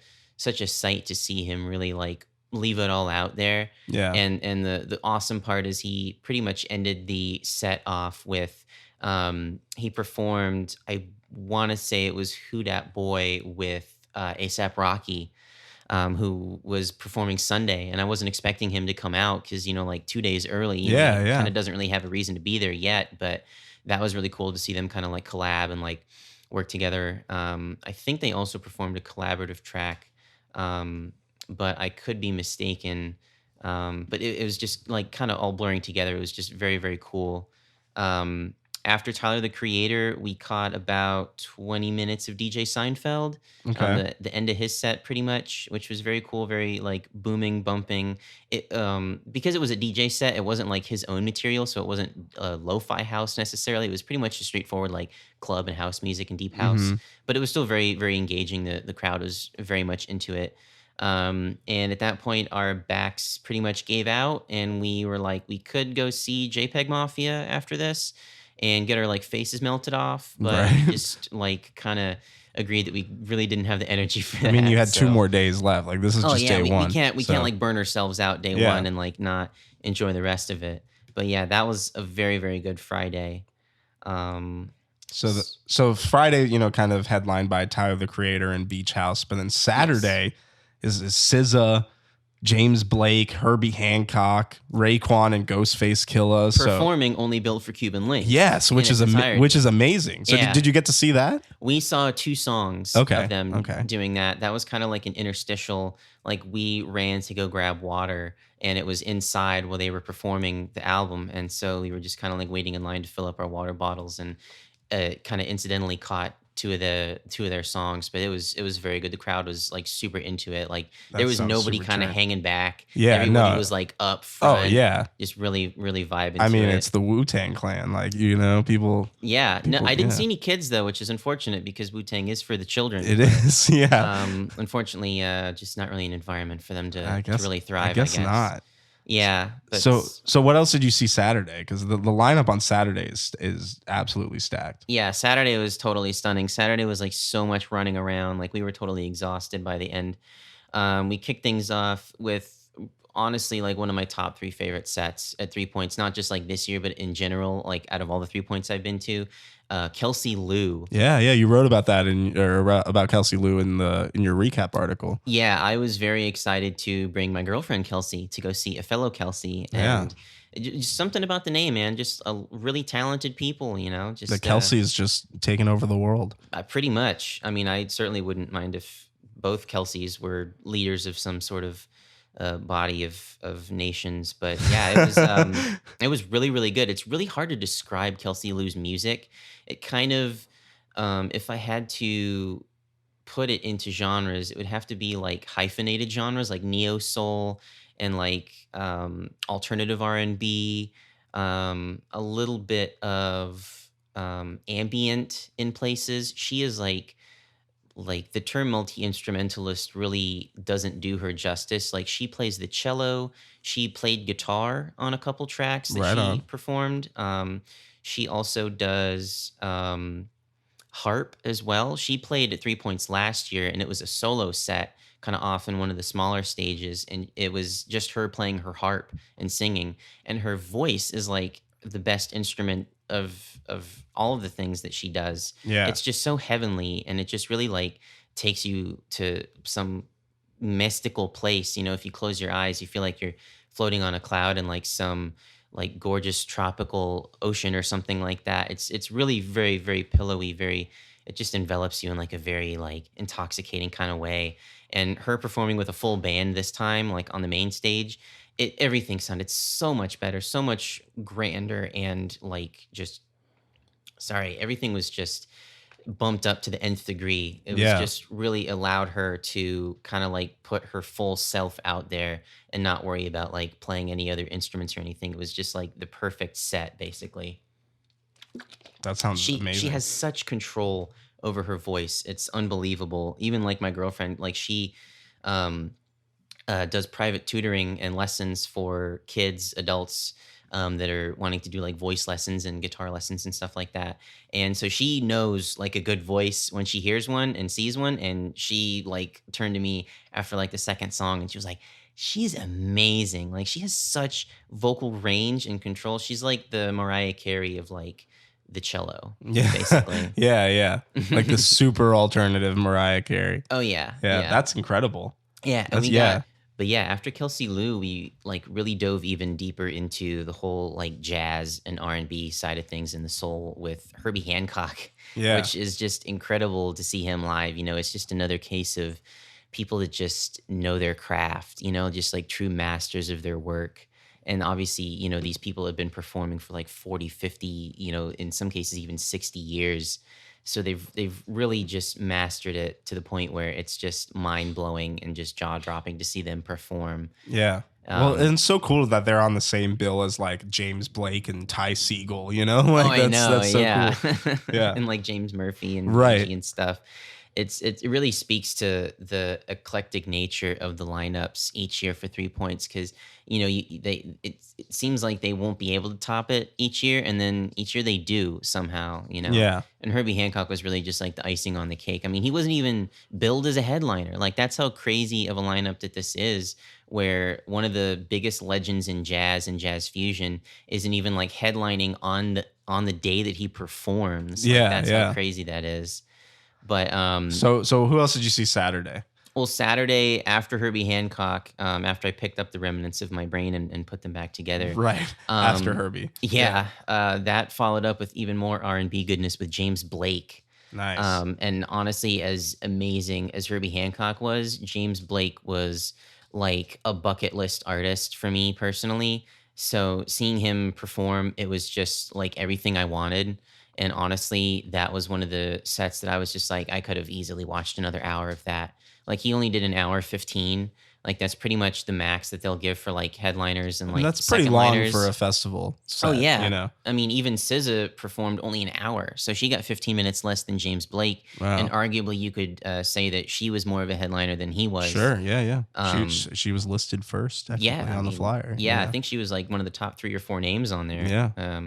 sight to see him really like leave it all out there. Yeah. And the awesome part is he pretty much ended the set off with he performed, I want to say it was Who Dat Boy with A$AP Rocky, who was performing Sunday, and I wasn't expecting him to come out because, you know, like 2 days early, Yeah, yeah. kind of doesn't really have a reason to be there yet. But that was really cool to see them kind of like collab and like work together. I think they also performed a collaborative track, but I could be mistaken. But it was just like kind of all blurring together. It was just very, very cool. After Tyler the Creator, we caught about 20 minutes of DJ Seinfeld. Okay. The end of his set, pretty much, which was very cool, very like booming, bumping. It because it was a DJ set, it wasn't like his own material, so it wasn't lo-fi house necessarily. It was pretty much just straightforward like club and house music and deep house. But it was still very, very engaging. The crowd was very much into it. And at that point, our backs pretty much gave out, and we were like, we could go see JPEG Mafia after this and get our like faces melted off, but Right. just like kind of agreed that we really didn't have the energy for that. I mean, you had so- 2 more days left. Like this is just day we, one. We can't So, like burn ourselves out day Yeah. one and like not enjoy the rest of it. But yeah, that was a very, very good Friday. So Friday, you know, kind of headlined by Tyler the Creator and Beach House, but then Saturday is SZA, James Blake, Herbie Hancock, Raekwon, and Ghostface Killah. So Performing Only Built for Cuban Links. yes, which in is its entirety. which is amazing. So Yeah. did you get to see that? We saw 2 songs Okay, of them okay. doing that. That was kind of like an interstitial, like we ran to go grab water, and it was inside while they were performing the album. And so we were just kind of like waiting in line to fill up our water bottles, and kind of incidentally caught two of their songs. But it was very good. The crowd was like super into it. Like That there was sounds nobody super kind of tight. hanging back. Yeah, Everybody no. was like up front. Oh yeah. Just really, really vibing I to mean, it. it's the Wu-Tang Clan. Like, you know, people. Yeah, no, people- I didn't yeah. see any kids though, which is unfortunate because Wu-Tang is for the children. It is. Yeah. Unfortunately, just not really an environment for them to, I guess to really thrive. I guess not. Yeah. But So what else did you see Saturday? Because the lineup on Saturday is absolutely stacked. yeah, Saturday was totally stunning. Saturday was like so much running around. Like we were totally exhausted by the end. We kicked things off with honestly like one of my top 3 favorite sets at 3 points, not just like this year, but in general, like out of all the 3 points I've been to. Kelsey Lu. Yeah, you wrote about that about Kelsey Lu in your recap article. Yeah, I was very excited to bring my girlfriend Kelsey to go see a fellow Kelsey, and just something about the name, man. Just a really talented people, Just The Kelsey is just taking over the world. pretty much. I mean, I certainly wouldn't mind if both Kelseys were leaders of some sort of body of nations, but yeah, it was really, really good. It's really hard to describe Kelsey Lu's music. It kind of, if I had to put it into genres, it would have to be like hyphenated genres, like neo soul and like alternative R&B, a little bit of ambient in places. She is like the term multi-instrumentalist really doesn't do her justice. Like she plays the cello, she played guitar on a couple tracks that she performed. She also does harp as well. She played at 3 points last year, and it was a solo set kind of off in one of the smaller stages, and it was just her playing her harp and singing, and her voice is like the best instrument of all of the things that she does. Yeah. It's just so heavenly, and it just really like takes you to some mystical place. If you close your eyes, you feel like you're floating on a cloud in like some like gorgeous tropical ocean or something like that. It's really very, very pillowy, it just envelops you in like a very like intoxicating kind of way. And her performing with a full band this time, like on the main stage, everything sounded so much better, so much grander, and like everything was just bumped up to the nth degree. It was just really allowed her to kind of like put her full self out there and not worry about like playing any other instruments or anything. It was just like the perfect set, basically. That sounds amazing. She has such control over her voice. It's unbelievable. Even like my girlfriend, like she does private tutoring and lessons for kids, adults, that are wanting to do like voice lessons and guitar lessons and stuff like that. And so she knows like a good voice when she hears one and sees one. And she like turned to me after like the second song and she was like, she's amazing. Like she has such vocal range and control. She's like the Mariah Carey of like the cello, basically. yeah. Like the super alternative Mariah Carey. Oh yeah. That's incredible. Yeah. And But yeah, after Kelsey Lu, we like really dove even deeper into the whole like jazz and R&B side of things in the soul with Herbie Hancock, which is just incredible to see him live. It's just another case of people that just know their craft, just like true masters of their work. And obviously, these people have been performing for like 40, 50, in some cases even 60 years. So they've really just mastered it to the point where it's just mind blowing and just jaw dropping to see them perform. Yeah. Well, and it's so cool that they're on the same bill as like James Blake and Ty Segall, Like I know, that's so cool. Yeah. And like James Murphy and Fuji and stuff. It really speaks to the eclectic nature of the lineups each year for 3 points, because it seems like they won't be able to top it each year, and then each year they do somehow. Yeah. And Herbie Hancock was really just like the icing on the cake. I mean, he wasn't even billed as a headliner. Like that's how crazy of a lineup that this is, where one of the biggest legends in jazz and jazz fusion isn't even like headlining on the day that he performs. Like, that's how crazy that is. But so who else did you see Saturday? Well, Saturday after Herbie Hancock, after I picked up the remnants of my brain and put them back together. Right. After Herbie. Yeah. That followed up with even more R&B goodness with James Blake. Nice. And honestly, as amazing as Herbie Hancock was, James Blake was like a bucket list artist for me personally. So seeing him perform, it was just like everything I wanted. And honestly, that was one of the sets that I was just like, I could have easily watched another hour of that. Like he only did an hour 15. Like that's pretty much the max that they'll give for like headliners and like that's pretty long liners. for a festival set, oh yeah. I mean, even SZA performed only an hour, so she got 15 minutes less than James Blake. Wow. And arguably you could say that she was more of a headliner than he was. Sure. Yeah. She was listed first. On the flyer. Yeah, I think she was like one of the top 3 or 4 names on there. Yeah.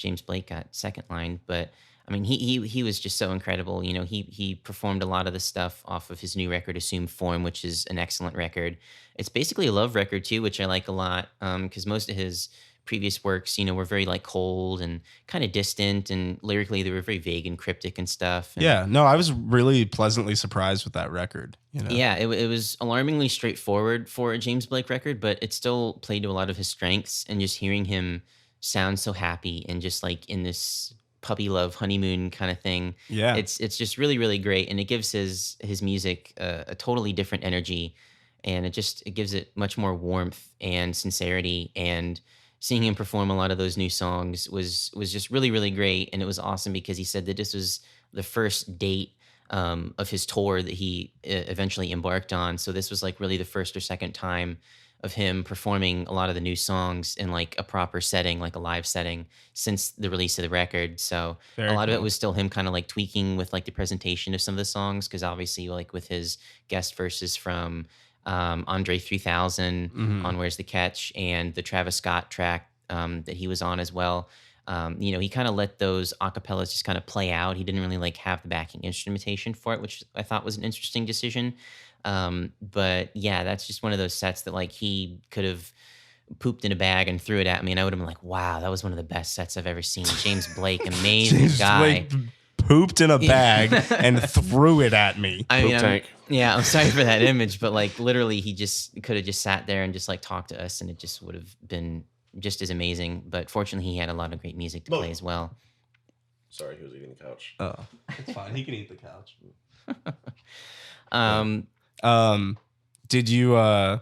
James Blake got second line. But I mean, he was just so incredible. You know, he performed a lot of the stuff off of his new record, Assumed Form, which is an excellent record. It's basically a love record too, which I like a lot, because most of his previous works, you know, were very like cold and kind of distant, and lyrically they were very vague and cryptic and stuff. And Yeah, no, I was really pleasantly surprised with that record. You know? yeah, it was alarmingly straightforward for a James Blake record, but it still played to a lot of his strengths. And just hearing him sound so happy and just like in this puppy love honeymoon kind of thing, Yeah. it's just really really great, and it gives his music a totally different energy, and it gives it much more warmth and sincerity. And seeing him perform a lot of those new songs was just really really great. And it was awesome because he said that this was the first date of his tour that he eventually embarked on. So this was like really the first or second time of him performing a lot of the new songs in like a proper setting, like a live setting, since the release of the record. So Very a lot of it cool. was still him kind of like tweaking with like the presentation of some of the songs, because obviously like with his guest verses from Andre 3000 Mhm. on Where's the Catch, and the Travis Scott track that he was on as well. You know, he kind of let those acapellas just kind of play out. He didn't really like have the backing instrumentation for it, which I thought was an interesting decision. But yeah, that's just one of those sets that like he could have pooped in a bag and threw it at me, and I would have been like, wow, that was one of the best sets I've ever seen. James Blake, amazing James guy. Blake pooped in a bag and threw it at me. I mean, Poop tank. yeah, I'm sorry for that image, but like literally, he just could have just sat there and just like talked to us, and it just would have been just as amazing. But fortunately, he had a lot of great music to play as well. Sorry, he was eating the couch. Oh, it's fine. He can eat the couch. Did you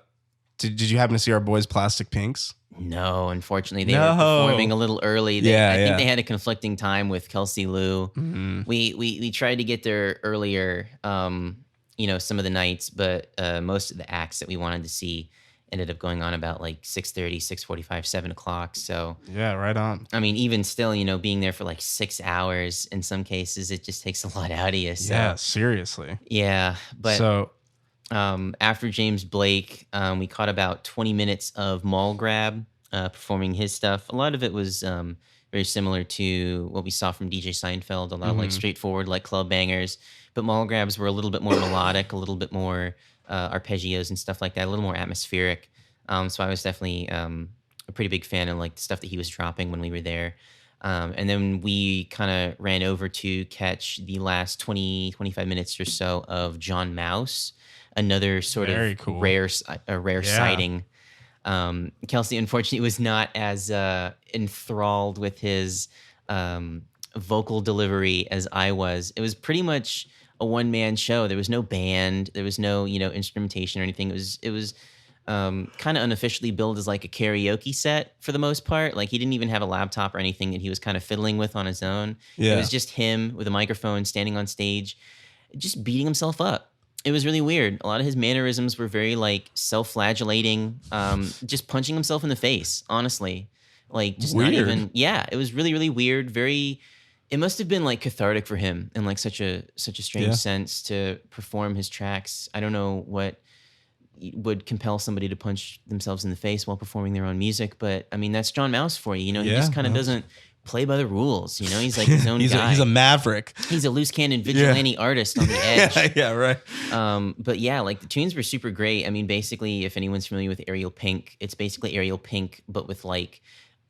did you happen to see our boys Plastic Pinks? No, unfortunately, they were No. performing a little early. Yeah, I think yeah. they had a conflicting time with Kelsey Lou. Mhm. We tried to get there earlier, you know, some of the nights, but most of the acts that we wanted to see ended up going on about like 6:30, 6:45, 7 o'clock. So, Yeah, right on. I mean, even still, you know, being there for like 6 hours in some cases, it just takes a lot out of you. So, Yeah, seriously. yeah. But So after James Blake, we caught about 20 minutes of Mall Grab performing his stuff. A lot of it was very similar to what we saw from DJ Seinfeld, a lot of like straightforward, like club bangers. But Mall Grabs were a little bit more melodic, a little bit more arpeggios and stuff like that, a little more atmospheric. So I was definitely a pretty big fan of like the stuff that he was dropping when we were there. And then we kind of ran over to catch the last 20, 25 minutes or so of John Mouse, another sort Very of cool. rare Yeah. sighting. Kelsey, unfortunately, was not as enthralled with his vocal delivery as I was. It was pretty much a one-man show. There was no band. There was no, you know, instrumentation or anything. It was kind of unofficially billed as like a karaoke set for the most part. Like he didn't even have a laptop or anything that he was kind of fiddling with on his own. Yeah. It was just him with a microphone standing on stage, just beating himself up. It was really weird. A lot of his mannerisms were very like self-flagellating, just punching himself in the face, honestly. Like just not Weird. even, yeah, it was really, really weird. It must have been like cathartic for him in like such a strange Yeah. sense to perform his tracks. I don't know what would compel somebody to punch themselves in the face while performing their own music, but I mean, that's John Mouse for you. You know, he Yeah, just kind of no. doesn't play by the rules. You know, he's like his own he's guy. he's a maverick. He's a loose cannon vigilante artist on the edge. Yeah, right. But yeah, like the tunes were super great. I mean, basically, if anyone's familiar with Ariel Pink, it's basically Ariel Pink, but with like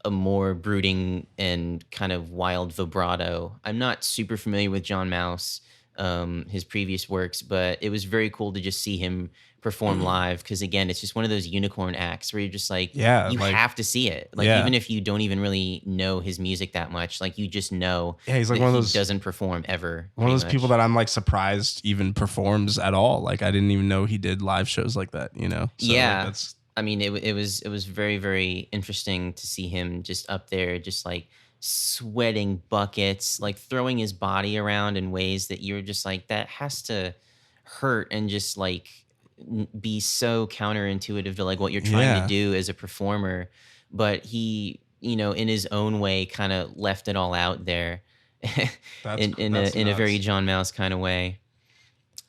a more brooding and kind of wild vibrato. I'm not super familiar with John Mouse, his previous works, but it was very cool to just see him perform live, because again, it's just one of those unicorn acts where you're just like, Yeah, you like- have to see it. Like Yeah. even if you don't even really know his music that much, like you just know Yeah, he's like that one of he those doesn't perform ever. one of those pretty people much. that I'm like surprised even performs at all. Like I didn't even know he did live shows like that, you know? So, like, Yeah. that's I mean, it was very, very interesting to see him just up there, just like sweating buckets, like throwing his body around in ways that you're just like, that has to hurt and just like be so counterintuitive to like what you're trying Yeah. to do as a performer. But he, you know, in his own way, kind of left it all out there That's in that's a very nuts. John Mouse kind of way.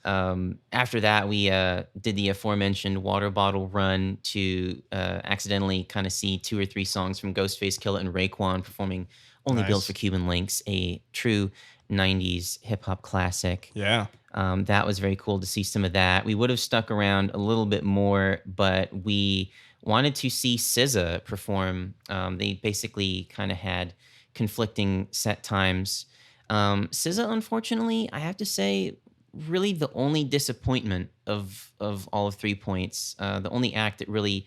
After that, we did the aforementioned water bottle run to accidentally kind of see 2 or 3 songs from Ghostface Killah and Raekwon performing Only Built Nice. for Cuban Links, a true 90s hip hop classic. Yeah. That was very cool to see some of that. We would have stuck around a little bit more, but we wanted to see SZA perform. They basically kind of had conflicting set times. SZA, unfortunately, I have to say, really the only disappointment of all of 3 Points. The only act that really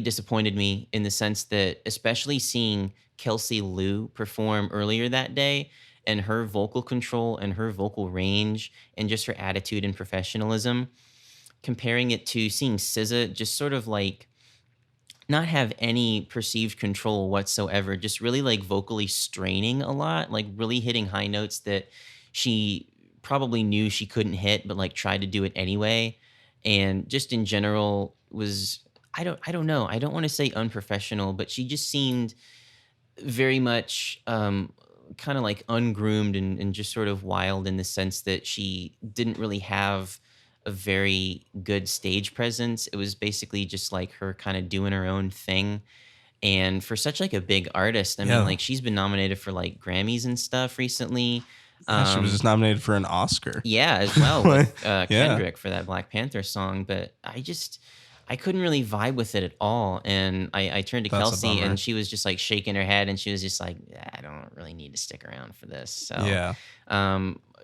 disappointed me in the sense that, especially seeing Kelsey Lou perform earlier that day, and her vocal control and her vocal range and just her attitude and professionalism, comparing it to seeing SZA just sort of like not have any perceived control whatsoever, just really like vocally straining a lot, like really hitting high notes that she probably knew she couldn't hit, but like tried to do it anyway. And just in general was, I don't know. I don't want to say unprofessional, but she just seemed very much kind of like ungroomed and just sort of wild in the sense that she didn't really have a very good stage presence. It was basically just like her kind of doing her own thing. And for such like a big artist, I Yeah. mean, like she's been nominated for like Grammys and stuff recently. She was just nominated for an Oscar. Yeah, as well with Yeah. Kendrick for that Black Panther song. But I couldn't really vibe with it at all. And I turned to That's a Kelsey bummer. and she was just like shaking her head and she was just like, I don't really need to stick around for this. So Yeah.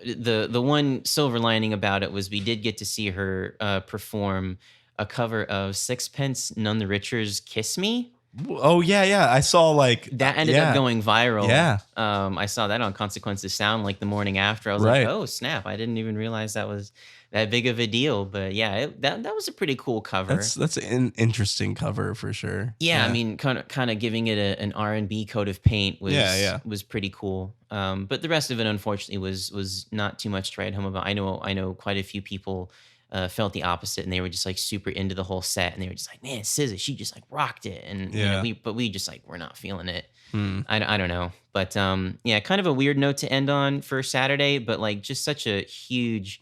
the one silver lining about it was we did get to see her perform a cover of Sixpence None the Richer's Kiss Me. Oh yeah. I saw like That ended up going viral. Yeah. I saw that on Consequences Sound like the morning after. I was Right. like, oh snap! I didn't even realize that was that big of a deal. But yeah, that was a pretty cool cover. That's an interesting cover for sure. Yeah, I mean, kind of giving it an R&B coat of paint was was pretty cool. But the rest of it, unfortunately, was not too much to write home about. I know quite a few people felt the opposite, and they were just like super into the whole set, and they were just like, man, SZA, she just like rocked it, and you know, we just like we're not feeling it. I don't know, but yeah, kind of a weird note to end on for Saturday, but like just such a huge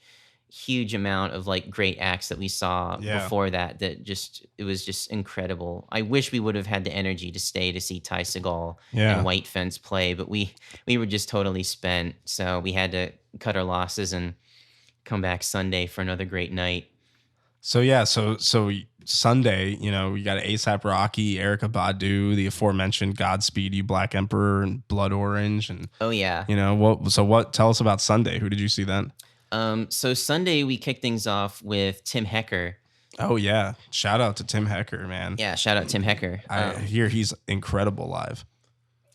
amount of like great acts that we saw before that it was just incredible. I wish we would have had the energy to stay to see Ty Segall and White Fence play, but we were just totally spent, so we had to cut our losses and come back Sunday for another great night. So yeah, so Sunday, you know, you got A$AP Rocky, Erykah Badu, the aforementioned Godspeed You Black Emperor, and Blood Orange, and Oh yeah. you know what? Tell us about Sunday. Who did you see then? So Sunday we kicked things off with Tim Hecker. Oh yeah, shout out to Tim Hecker, man. Yeah, shout out Tim Hecker. I hear he's incredible live.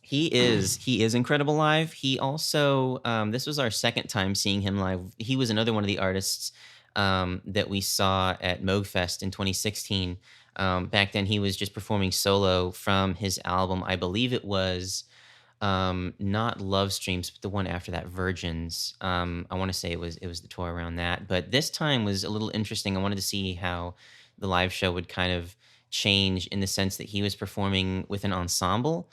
He is incredible live. He also this was our second time seeing him live. He was another one of the artists that we saw at Moogfest in 2016. Back then he was just performing solo from his album. I believe it was not Love Streams, but the one after that, Virgins. I want to say it was the tour around that. But this time was a little interesting. I wanted to see how the live show would kind of change in the sense that he was performing with an ensemble.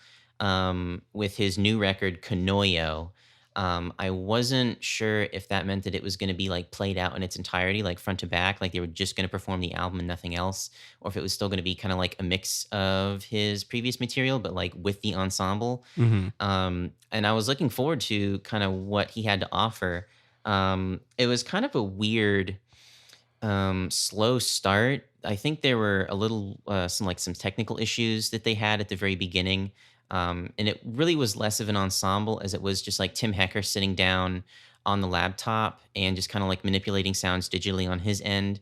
With his new record, Kanoyo. I wasn't sure if that meant that it was going to be like played out in its entirety, like front to back, like they were just going to perform the album and nothing else, or if it was still going to be kind of like a mix of his previous material, but like with the ensemble. And I was looking forward to kind of what he had to offer. It was kind of a weird, slow start. I think there were a little, some technical issues that they had at the very beginning. And it really was less of an ensemble as it was just like Tim Hecker sitting down on the laptop and just kind of like manipulating sounds digitally on his end,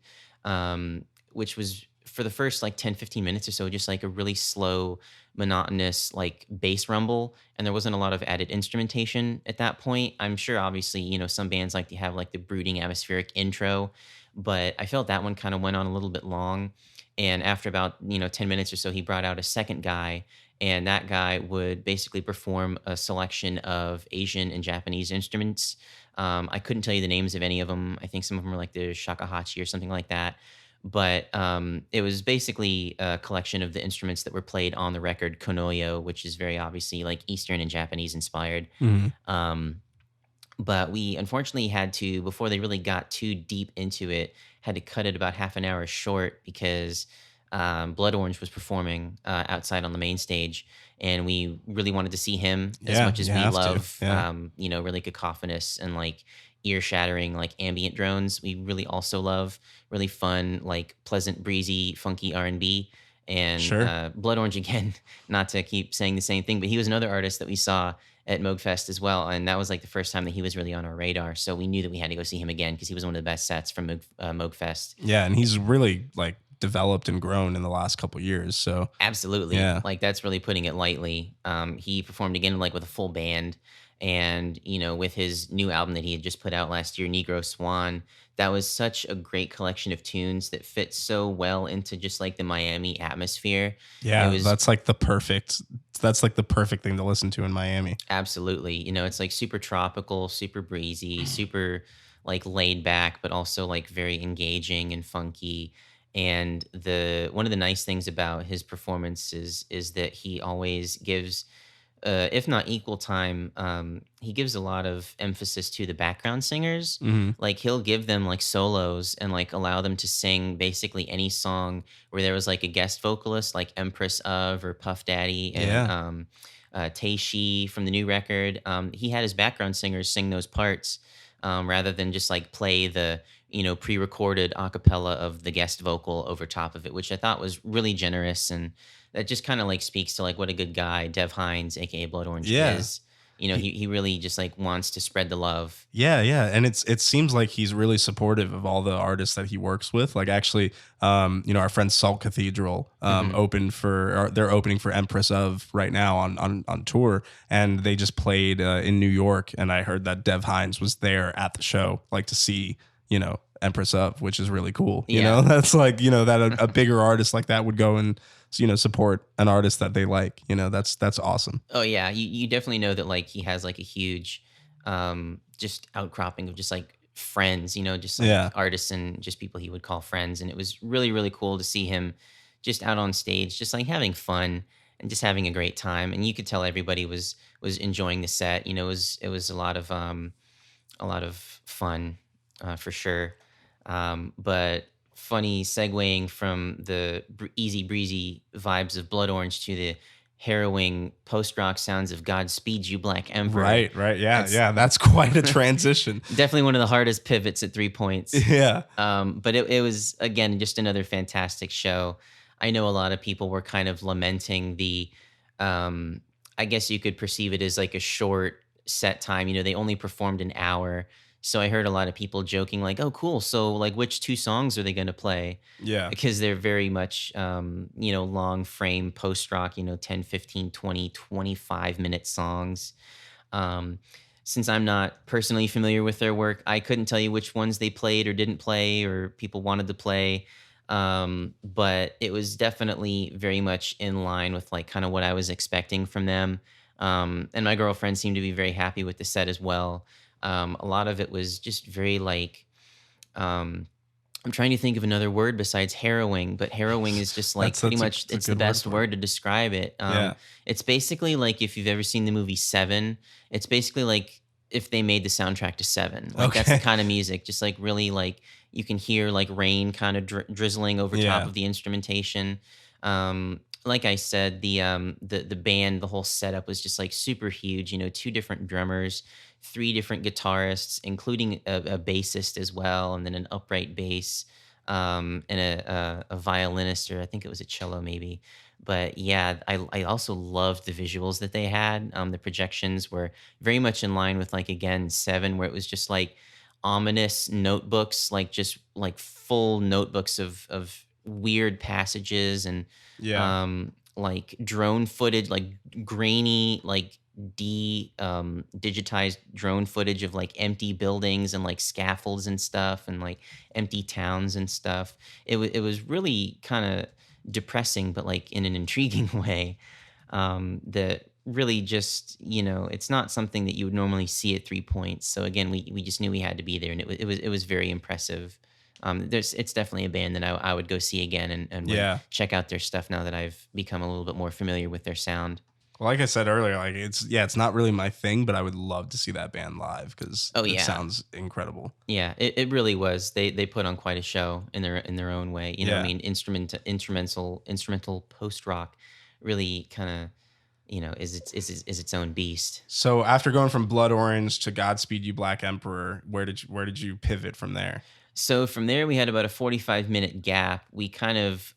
which was for the first like 10, 15 minutes or so, just like a really slow, monotonous like bass rumble. And there wasn't a lot of added instrumentation at that point. I'm sure obviously, you know, some bands like to have like the brooding atmospheric intro, but I felt that one kind of went on a little bit long. And after about, 10 minutes or so, he brought out a second guy, and that guy would basically perform a selection of Asian and Japanese instruments. I couldn't tell you the names of any of them. I think some of them were like the shakuhachi or something like that. But it was basically a collection of the instruments that were played on the record Konoyo, which is very obviously like Eastern and Japanese inspired. But we unfortunately had to, before they really got too deep into it, had to cut it about half an hour short because Blood Orange was performing outside on the main stage, and we really wanted to see him as Yeah, much as you we have to. love, Yeah. really cacophonous and like ear shattering, like ambient drones. We really also love really fun, like pleasant, breezy, funky R&B. And Sure. Blood Orange, again, not to keep saying the same thing, but he was another artist that we saw at Moogfest as well. And that was like the first time that he was really on our radar. So we knew that we had to go see him again because he was one of the best sets from Moogfest. Yeah, and he's really like developed and grown in the last couple years. So Absolutely. Yeah. Like that's really putting it lightly. He performed again like with a full band, and with his new album that he had just put out last year, Negro Swan, that was such a great collection of tunes that fit so well into just like the Miami atmosphere. yeah, It was that's like the perfect thing to listen to in Miami. absolutely, it's like super tropical, super breezy, super like laid back, but also like very engaging and funky. And the one of the nice things about his performances is that he always gives, if not equal time, he gives a lot of emphasis to the background singers. Mhm. Like he'll give them like solos and like allow them to sing basically any song where there was like a guest vocalist, like Empress of or Puff Daddy and Yeah. Tae from the new record. He had his background singers sing those parts rather than just like play the pre-recorded a cappella of the guest vocal over top of it, which I thought was really generous, and that just kind of like speaks to like what a good guy Dev Hines, aka Blood Orange, Yeah. is. He really just like wants to spread the love. Yeah, yeah, and it seems like he's really supportive of all the artists that he works with. Like actually, our friend Salt Cathedral they're opening for Empress of right now on tour, and they just played in New York, and I heard that Dev Hines was there at the show, like to see Empress of, which is really cool. Yeah. That's like that a bigger artist like that would go and support an artist that they like. That's awesome. Oh yeah, you definitely know that like he has like a huge just outcropping of just like friends, just like Yeah. artists and just people he would call friends. And it was really, really cool to see him just out on stage, just like having fun and just having a great time. And you could tell everybody was enjoying the set. It was a lot of fun for sure. But funny segueing from the easy breezy vibes of Blood Orange to the harrowing post-rock sounds of Godspeed You Black Emperor. Right. Yeah. That's quite a transition. Definitely one of the hardest pivots at 3 points. Yeah. But it was, again, just another fantastic show. I know a lot of people were kind of lamenting the, I guess you could perceive it as like a short set time. They only performed an hour. So I heard a lot of people joking like, oh, cool. So like which 2 songs are they going to play? Yeah. Because they're very much, long frame post-rock, 10, 15, 20, 25-minute songs. Since I'm not personally familiar with their work, I couldn't tell you which ones they played or didn't play or people wanted to play. But it was definitely very much in line with like kind of what I was expecting from them. And my girlfriend seemed to be very happy with the set as well. A lot of it was just very like, I'm trying to think of another word besides harrowing, but harrowing is just like That's pretty a- much, that's a it's the good best word for it. word to describe it. Yeah. It's basically like if you've ever seen the movie Seven, it's basically like if they made the soundtrack to Seven. Like that's the Okay. kind of music, just like really like you can hear like rain kind of drizzling over Yeah. top of the instrumentation. Like I said, the band, the whole setup was just like super huge. 2 different drummers, 3 different guitarists, including a bassist as well, and then an upright bass, and a violinist, or I think it was a cello maybe. But yeah, I also loved the visuals that they had. The projections were very much in line with like again Seven, where it was just like ominous notebooks, like just like full notebooks of weird passages and Yeah. like drone footage, like grainy, like digitized drone footage of like empty buildings and like scaffolds and stuff and like empty towns and stuff. It was really kind of depressing, but like in an intriguing way. That really just it's not something that you would normally see at 3 points. So again, we just knew we had to be there, and it was very impressive. It's definitely a band that I would go see again and would Yeah. check out their stuff now that I've become a little bit more familiar with their sound. Well, like I said earlier, like it's not really my thing, but I would love to see that band live because Oh, it yeah. sounds incredible. Yeah, it really was. They put on quite a show in their own way. You know, Yeah. I mean, instrumental post rock really kind of, you know, is its own beast. So after going from Blood Orange to Godspeed You Black Emperor, where did you pivot from there? So from there, we had about a 45-minute gap. We kind of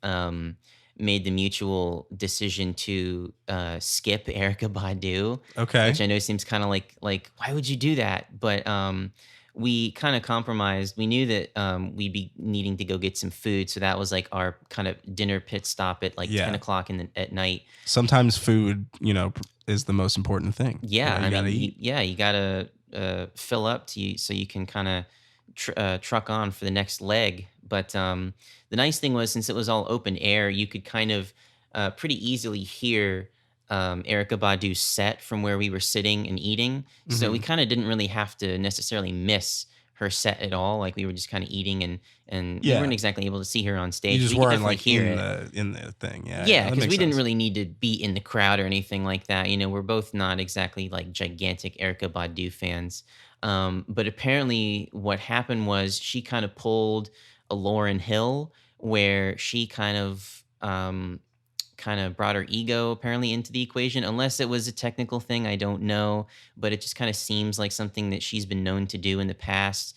made the mutual decision to skip Erica Badu, Okay. which I know seems kind of like why would you do that? But we kind of compromised. We knew that we'd be needing to go get some food, so that was like our kind of dinner pit stop at like Yeah. 10 o'clock at night. Sometimes food, is the most important thing. Yeah, You gotta eat. you gotta fill up so you can kind of truck on for the next leg. But the nice thing was, since it was all open air, you could kind of pretty easily hear Erica Badu's set from where we were sitting and eating. So we kind of didn't really have to necessarily miss her set at all. Like we were just kind of eating and Yeah. we weren't exactly able to see her on stage. You just We could weren't definitely like hear in it. the thing. Yeah. Yeah, that because makes we didn't sense. really need to be in the crowd or anything like that. You know, we're both not exactly like gigantic Erica Badu fans. But apparently, what happened was she kind of pulled a Lauryn Hill, where she kind of brought her ego apparently into the equation. Unless it was a technical thing, I don't know. But it just kind of seems like something that she's been known to do in the past.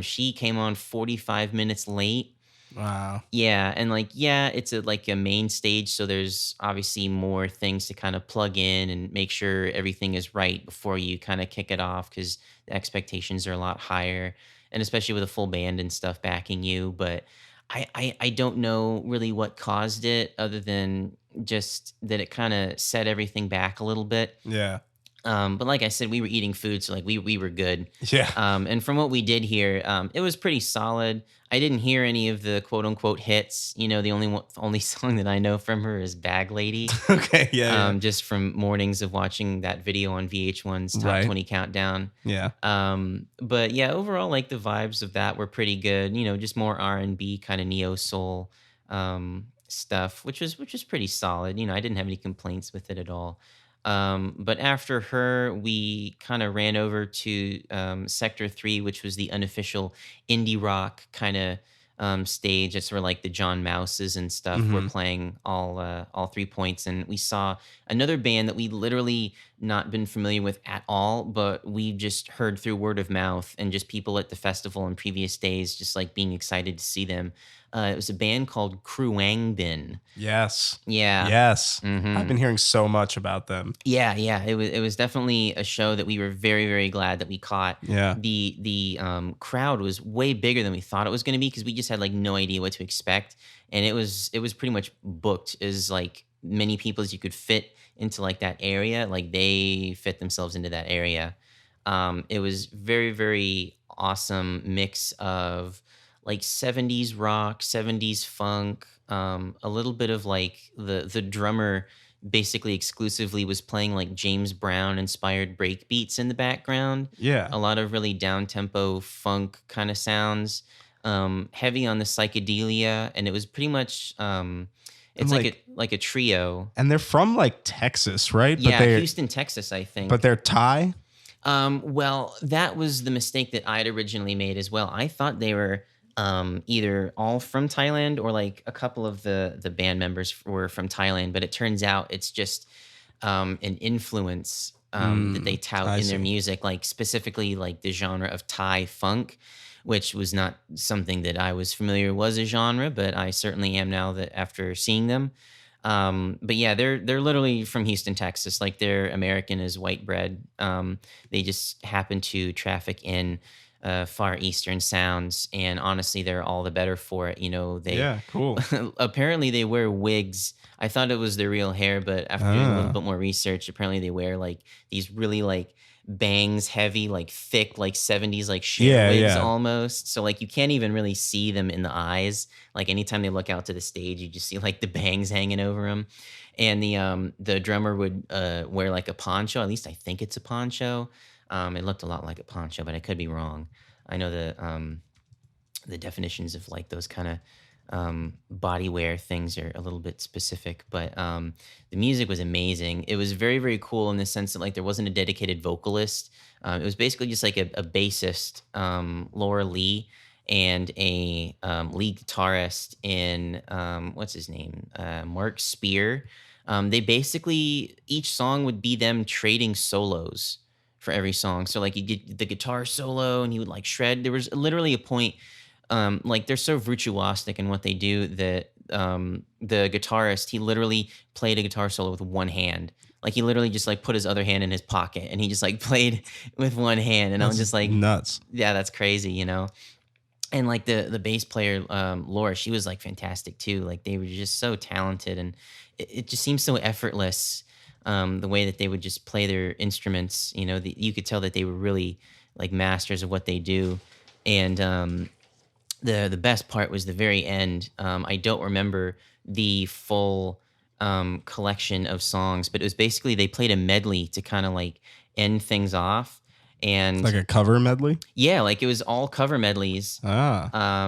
She came on 45 minutes late. Wow. Yeah, and it's a main stage, so there's obviously more things to kind of plug in and make sure everything is right before you kind of kick it off, because the expectations are a lot higher, and especially with a full band and stuff backing you. But I don't know really what caused it, other than just that it kind of set everything back a little bit. Yeah. But like I said, we were eating food, so like we were good. Yeah. And from what we did hear, it was pretty solid. I didn't hear any of the quote unquote hits. You know, the only song that I know from her is "Bag Lady." Okay. Yeah. Just from mornings of watching that video on VH1's Top Right. 20 Countdown. Yeah. But yeah, overall, like the vibes of that were pretty good. You know, just more R&B kind of neo soul stuff, which was pretty solid. You know, I didn't have any complaints with it at all. But after her, we kind of ran over to Sector 3, which was the unofficial indie rock kind of stage. It's where like the John Mouses and stuff were playing all 3 points. And we saw another band that we literally not been familiar with at all, but we just heard through word of mouth and just people at the festival in previous days just like being excited to see them. It was a band called Kruangbin. Yes. Yeah. Yes. Mhm. I've been hearing so much about them. Yeah, it was definitely a show that we were very, very glad that we caught. Yeah. The crowd was way bigger than we thought it was going to be, because we just had like no idea what to expect, and it was pretty much booked as like many people as you could fit into like that area. Like they fit themselves into that area. It was very, very awesome mix of like 70s rock, 70s funk, a little bit of like the drummer basically exclusively was playing like James Brown inspired break beats in the background. Yeah. A lot of really down tempo funk kind of sounds, heavy on the psychedelia, and it was pretty much it's like a trio. And they're from like Texas, right? Yeah, But they're Houston, Texas, I think. but they're Thai. Well, that was the mistake that I'd originally made as well. I thought they were either all from Thailand, or like a couple of the band members were from Thailand, but it turns out it's just an influence that they tout I in their see. music, like specifically like the genre of Thai funk, which was not something that I was familiar was a genre, but I certainly am now that after seeing them. But yeah, they're literally from Houston, Texas. Like they're American as white bread. They just happen to traffic in Far Eastern sounds, and honestly, they're all the better for it. You know, they Cool. apparently they wear wigs. I thought it was their real hair, but after doing a little bit more research, apparently they wear like these really like bangs heavy, like thick, like 70s like sheer wigs almost. So like you can't even really see them in the eyes. Like anytime they look out to the stage, you just see like the bangs hanging over them. And the drummer would wear like a poncho. At least I think it's a poncho. It looked a lot like a poncho, but I could be wrong. I know the definitions of like those kind body wear things are a little bit specific, but the music was amazing. It was very, very cool in the sense that like there wasn't a dedicated vocalist. It was basically just like a bassist, Laura Lee, and a lead guitarist in what's his name, Mark Spear. They basically each song would be them trading solos for every song. So like you get the guitar solo and he would like shred. There was literally a point, like they're so virtuosic in what they do that the guitarist, he literally played a guitar solo with one hand. Like he literally just like put his other hand in his pocket and he just like played with one hand. And I was just like, nuts. yeah, that's crazy, you know? And like the bass player, Laura, she was like fantastic too. Like they were just so talented and it just seems so effortless. The way that they would just play their instruments, you know, you could tell that they were really like masters of what they do. And the best part was the very end. I don't remember the full collection of songs, but it was basically they played a medley to kind of like end things off. And Like a cover medley? yeah, like it was all cover medleys. Ah.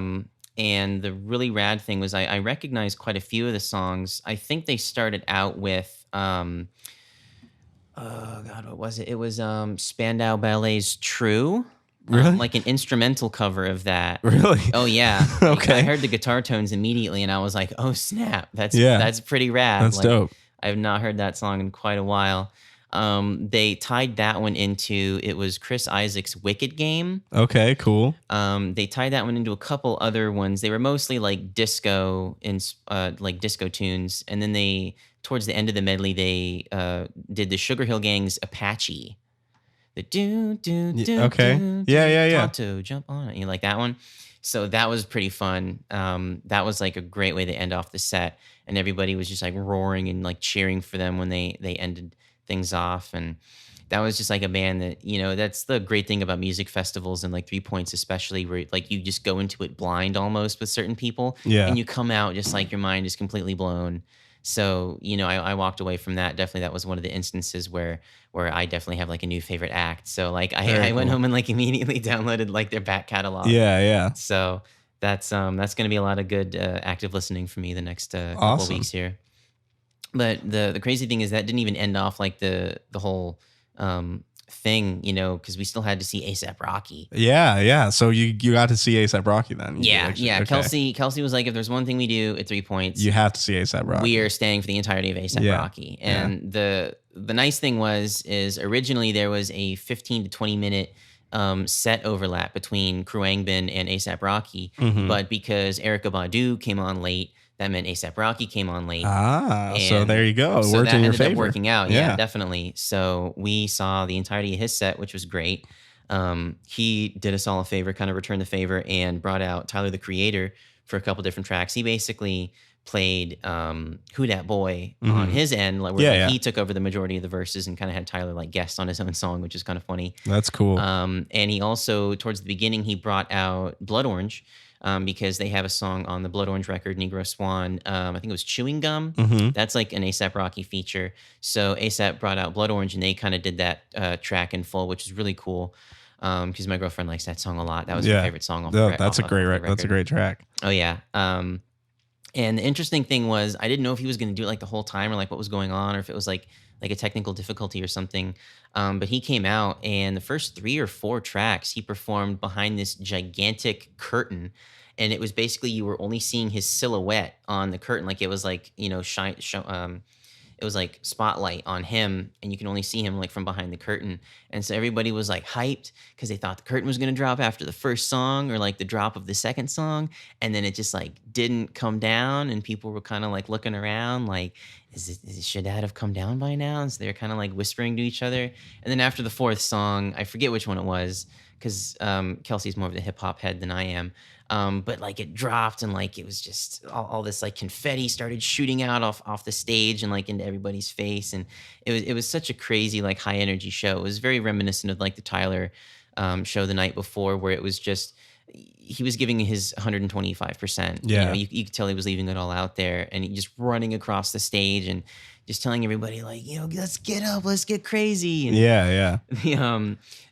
And the really rad thing was I recognized quite a few of the songs. I think they started out with oh God, what was it? It was Spandau Ballet's True. Really? Like an instrumental cover of that. Really? Oh yeah. Like, Okay. I heard the guitar tones immediately and I was like, oh snap. That's pretty rad. That's Like, dope. I have not heard that song in quite a while. They tied that one into, it was Chris Isaak's Wicked Game. Okay, cool. They tied that one into a couple other ones. They were mostly like disco like disco tunes. And then they, towards the end of the medley, they did the Sugar Hill Gang's Apache. The do. Okay. Yeah. Tonto, jump on it. You like that one? So that was pretty fun. That was like a great way to end off the set. And everybody was just like roaring and like cheering for them when they ended things off. And that was just like a band that, you know, that's the great thing about music festivals and like 3 Points, especially where like you just go into it blind almost with certain people. Yeah. And you come out just like your mind is completely blown. So, you know, I walked away from that. Definitely that was one of the instances where I definitely have like a new favorite act. So like I went home and like immediately downloaded like their back catalog. Yeah. So that's going to be a lot of good active listening for me the next couple Awesome. weeks here. But the crazy thing is that didn't even end off like the whole thing, you know, because we still had to see A$AP Rocky. Yeah. So you got to see A$AP Rocky then? Yeah. Okay. Kelsey was like, if there's one thing we do at 3 Points, You have to see A$AP Rocky. we are staying for the entirety of A$AP Yeah. Rocky. And the nice thing is originally there was a 15 to 20 minute set overlap between Khruangbin and A$AP Rocky, Mhm. but because Erykah Badu came on late, that meant A$AP Rocky came on late. So And there you go. It so worked that in your ended up favor. working out. Yeah. Yeah, definitely. So we saw the entirety of his set, which was great. He did us all a favor, kind of returned the favor, and brought out Tyler the Creator for a couple different tracks. He basically played Who Dat Boy on his end, like where Yeah. he took over the majority of the verses and kind of had Tyler like guest on his own song, which is kind of funny. That's cool. And he also, towards the beginning, he brought out Blood Orange because they have a song on the Blood Orange record, Negro Swan. I think it was Chewing Gum. That's like an A$AP Rocky feature. So A$AP brought out Blood Orange and they kind of did that track in full, which is really cool because my girlfriend likes that song a lot. That was her favorite song. That's a great track. Oh, yeah. And the interesting thing was, I didn't know if he was going to do it like the whole time or like what was going on or if it was like a technical difficulty or something. But he came out and the first 3 or 4 tracks he performed behind this gigantic curtain. And it was basically you were only seeing his silhouette on the curtain. Like it was like, you know, it was like spotlight on him and you can only see him like from behind the curtain. And so everybody was like hyped because they thought the curtain was going to drop after the first song or like the drop of the second song. And then it just like didn't come down and people were kind of like looking around like, should that have come down by now? And so they're kind of like whispering to each other. And then after the 4th song, I forget which one it was because Kelsey's more of the hip hop head than I am. But like it dropped and like it was just all this like confetti started shooting out off the stage and like into everybody's face. And it was such a crazy like high energy show. It was very reminiscent of like the Tyler show the night before where it was just, he was giving his 125%. Yeah. You know, you could tell he was leaving it all out there and he just running across the stage and just telling everybody like, you know, let's get up, let's get crazy. And Yeah.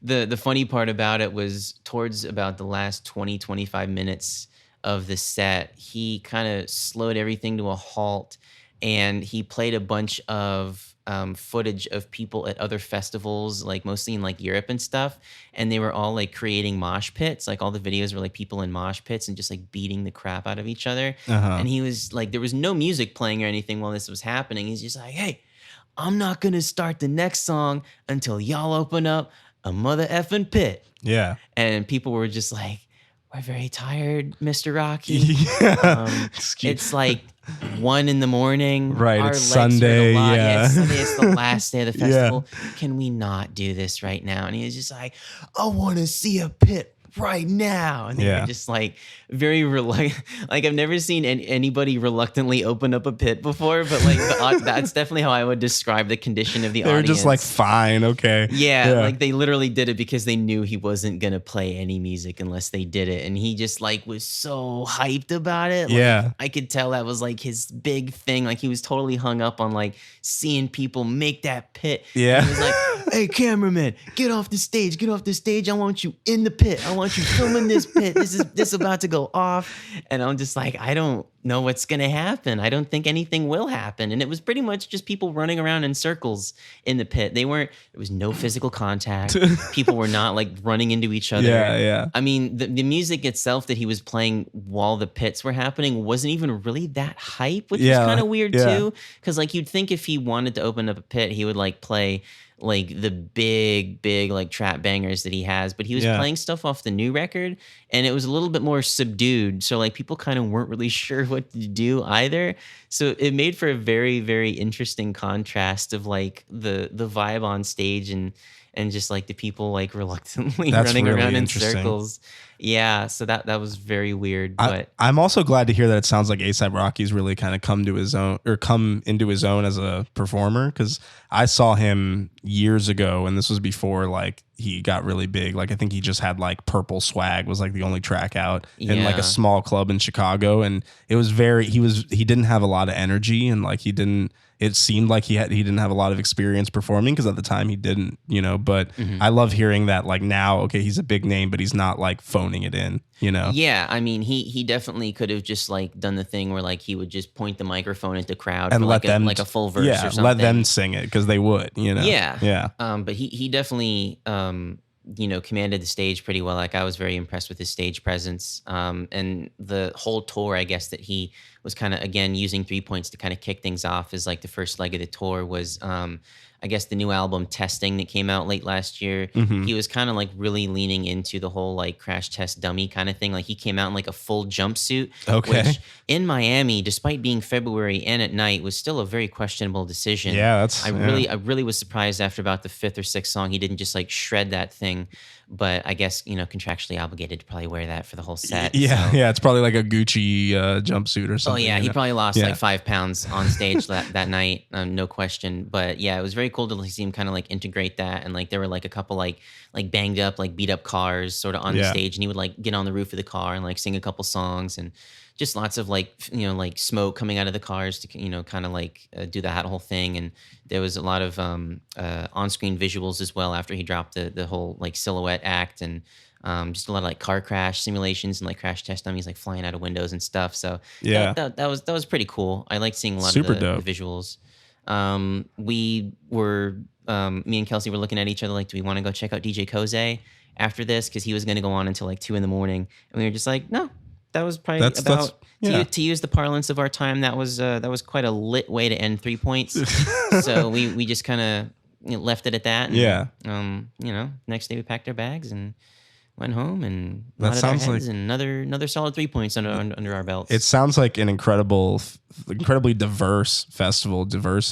the funny part about it was towards about the last 20, 25 minutes, of the set, he kind of slowed everything to a halt, and he played a bunch of footage of people at other festivals, like mostly in like Europe and stuff, and they were all like creating mosh pits. Like all the videos were like people in mosh pits and just like beating the crap out of each other. And he was like, there was no music playing or anything while this was happening. He's just like, hey, I'm not gonna start the next song until y'all open up a mother effing pit. Yeah. And people were just like, we're very tired, Mr. Rocky. Yeah. It's like 1 a.m. Right, Our it's legs hurt a Sunday, lot. yeah. It's Sunday. It's the last day of the Yeah. festival. Can we not do this right now? And he was just like, I want to see a pit right now. And they Yeah. were just like very reluctant. Like I've never seen anybody reluctantly open up a pit before, but like that's definitely how I would describe the condition of the They were audience. just like, fine, okay. Yeah, like they literally did it because they knew he wasn't gonna play any music unless they did it, and he just like was so hyped about it. Like, Yeah. I could tell that was like his big thing. Like he was totally hung up on like seeing people make that pit. Yeah. And he was like, "Hey, cameraman, get off the stage! Get off the stage! I want you in the pit. I want you filming this pit. This is about to go off." And I'm just like, I don't know what's gonna happen. I don't think anything will happen. And it was pretty much just people running around in circles in the pit. There was no physical contact. People were not like running into each other. Yeah, yeah. I mean, the music itself that he was playing while the pits were happening wasn't even really that hype, which Yeah, is kind of weird yeah. too. Because like you'd think if he wanted to open up a pit, he would like play like the big like trap bangers that he has, but he was Yeah. playing stuff off the new record, and it was a little bit more subdued. So like people kind of weren't really sure what to do either. So it made for a very, very interesting contrast of like the vibe on stage and just like the people like reluctantly That's running really around in interesting. circles. Yeah, so that was very weird. But I'm also glad to hear that it sounds like A$AP Rocky's really kind of come into his own as a performer, because I saw him years ago, and this was before like he got really big. Like I think he just had like Purple Swag was like the only track out in like Yeah. a small club in Chicago, and it was he didn't have a lot of energy, and like it seemed like he didn't have a lot of experience performing, because at the time he didn't, but I love hearing that like now, okay, he's a big name, but he's not like phoning it in, yeah, I mean, he definitely could have just like done the thing where like he would just point the microphone at the crowd and for let like them like a full verse yeah, or something. let them sing it, because they would, Yeah. yeah. But he definitely commanded the stage pretty well. Like I was very impressed with his stage presence. And the whole tour, I guess, that he was kind of again using 3 points to kind of kick things off as like the first leg of the tour was I guess the new album Testing that came out late last year. Mhm. He was kind of like really leaning into the whole like crash test dummy kind of thing. Like he came out in like a full jumpsuit, Okay. which in Miami, despite being February and at night, was still a very questionable decision. Yeah, that's I really was surprised after about the 5th or 6th song he didn't just like shred that thing. But I guess contractually obligated to probably wear that for the whole set. Yeah, so. yeah, it's probably like a Gucci jumpsuit or Oh something. yeah, he probably lost Yeah. like 5 pounds on stage that night, no question. But yeah, it was very cool to see him kind of like integrate that, and like there were like a couple like banged up, like beat up cars sort of on the Yeah. stage, and he would like get on the roof of the car and like sing a couple songs, and just lots of like like smoke coming out of the cars to kind of like do that whole thing. And there was a lot of on-screen visuals as well after he dropped the whole like silhouette act, and just a lot of like car crash simulations and like crash test dummies like flying out of windows and stuff. So Yeah. that was pretty cool. I liked seeing a lot Super of dope. the visuals. We were me and Kelsey were looking at each other like, do we want to go check out DJ Koze after this, because he was going to go on until like 2 a.m, and we were just like, no. That was probably That's- yeah. to use the parlance of our time. That was quite a lit way to end 3 points. So we just kind of left it at that. And, Yeah. Next day we packed our bags and went home and That nodded our sounds heads, like- and another solid 3 points under our belts. It sounds like an incredibly diverse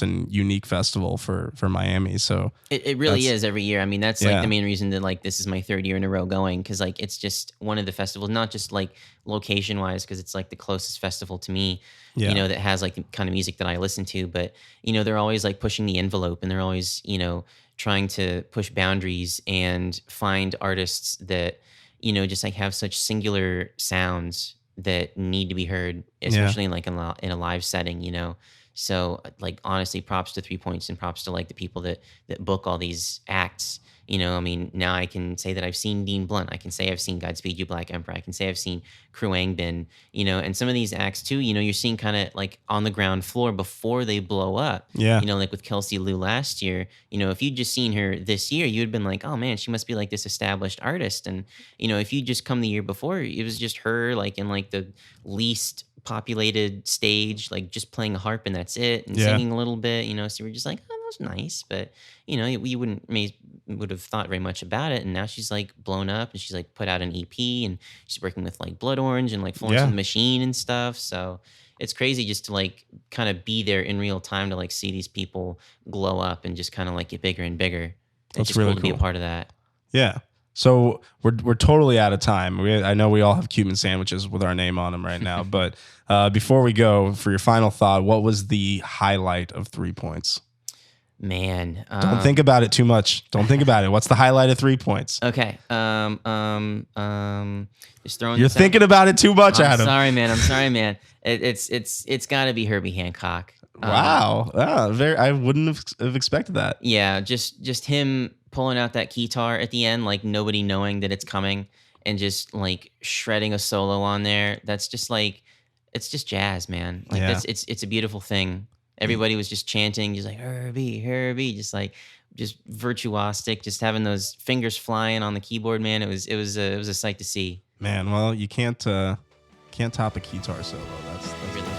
and unique festival for Miami. So It really That's- is every year. I mean, that's Yeah. like the main reason that like this is my 3rd year in a row going, because like it's just one of the festivals, not just like location wise, because it's like the closest festival to me, Yeah. that has like the kind of music that I listen to. But they're always like pushing the envelope, and they're always trying to push boundaries and find artists that just like have such singular sounds that need to be heard, especially in like in a live setting. So like honestly, props to 3 points, and props to like the people that book all these acts, You know, I mean, now I can say that I've seen Dean Blunt. I can say I've seen Godspeed You Black Emperor. I can say I've seen Khruangbin, you know, and some of these acts too, you know, you're seeing kind of like on the ground floor before they blow up. Yeah. You know, like with Kelsey Lou last year, you know, if you'd just seen her this year, you'd been like, oh man, she must be like this established artist. And, you know, if you just come the year before, it was just her like in like the least populated stage, like just playing a harp and that's it, and Yeah. singing a little bit, you know, so we're just like, oh, that was nice. But, you know, you would have thought very much about it. And now she's like blown up and she's like put out an EP and she's working with like Blood Orange and like Florence Yeah. and the Machine and stuff. So it's crazy just to like kind of be there in real time to like see these people glow up and just kind of like get bigger and bigger. It's That's just really cool to be a cool. part of that. Yeah. So we're totally out of time. I know we all have Cuban sandwiches with our name on them right now, but before we go, for your final thought, what was the highlight of 3 points? Man, Don't think about it too much. Don't think about it. What's the highlight of 3 points? Okay. Just throwing. You're this out. thinking about it too much, I'm Adam. sorry, man. It's got to be Herbie Hancock. Wow. I wouldn't have expected that. Yeah, just him pulling out that guitar at the end, like nobody knowing that it's coming, and just like shredding a solo on there. That's just like, it's just jazz, man. Like Yeah. it's a beautiful thing. Everybody was just chanting, just like Herbie, just like just virtuosic, just having those fingers flying on the keyboard, man. It was a sight to see. Man, well, you can't top a guitar solo. That's Really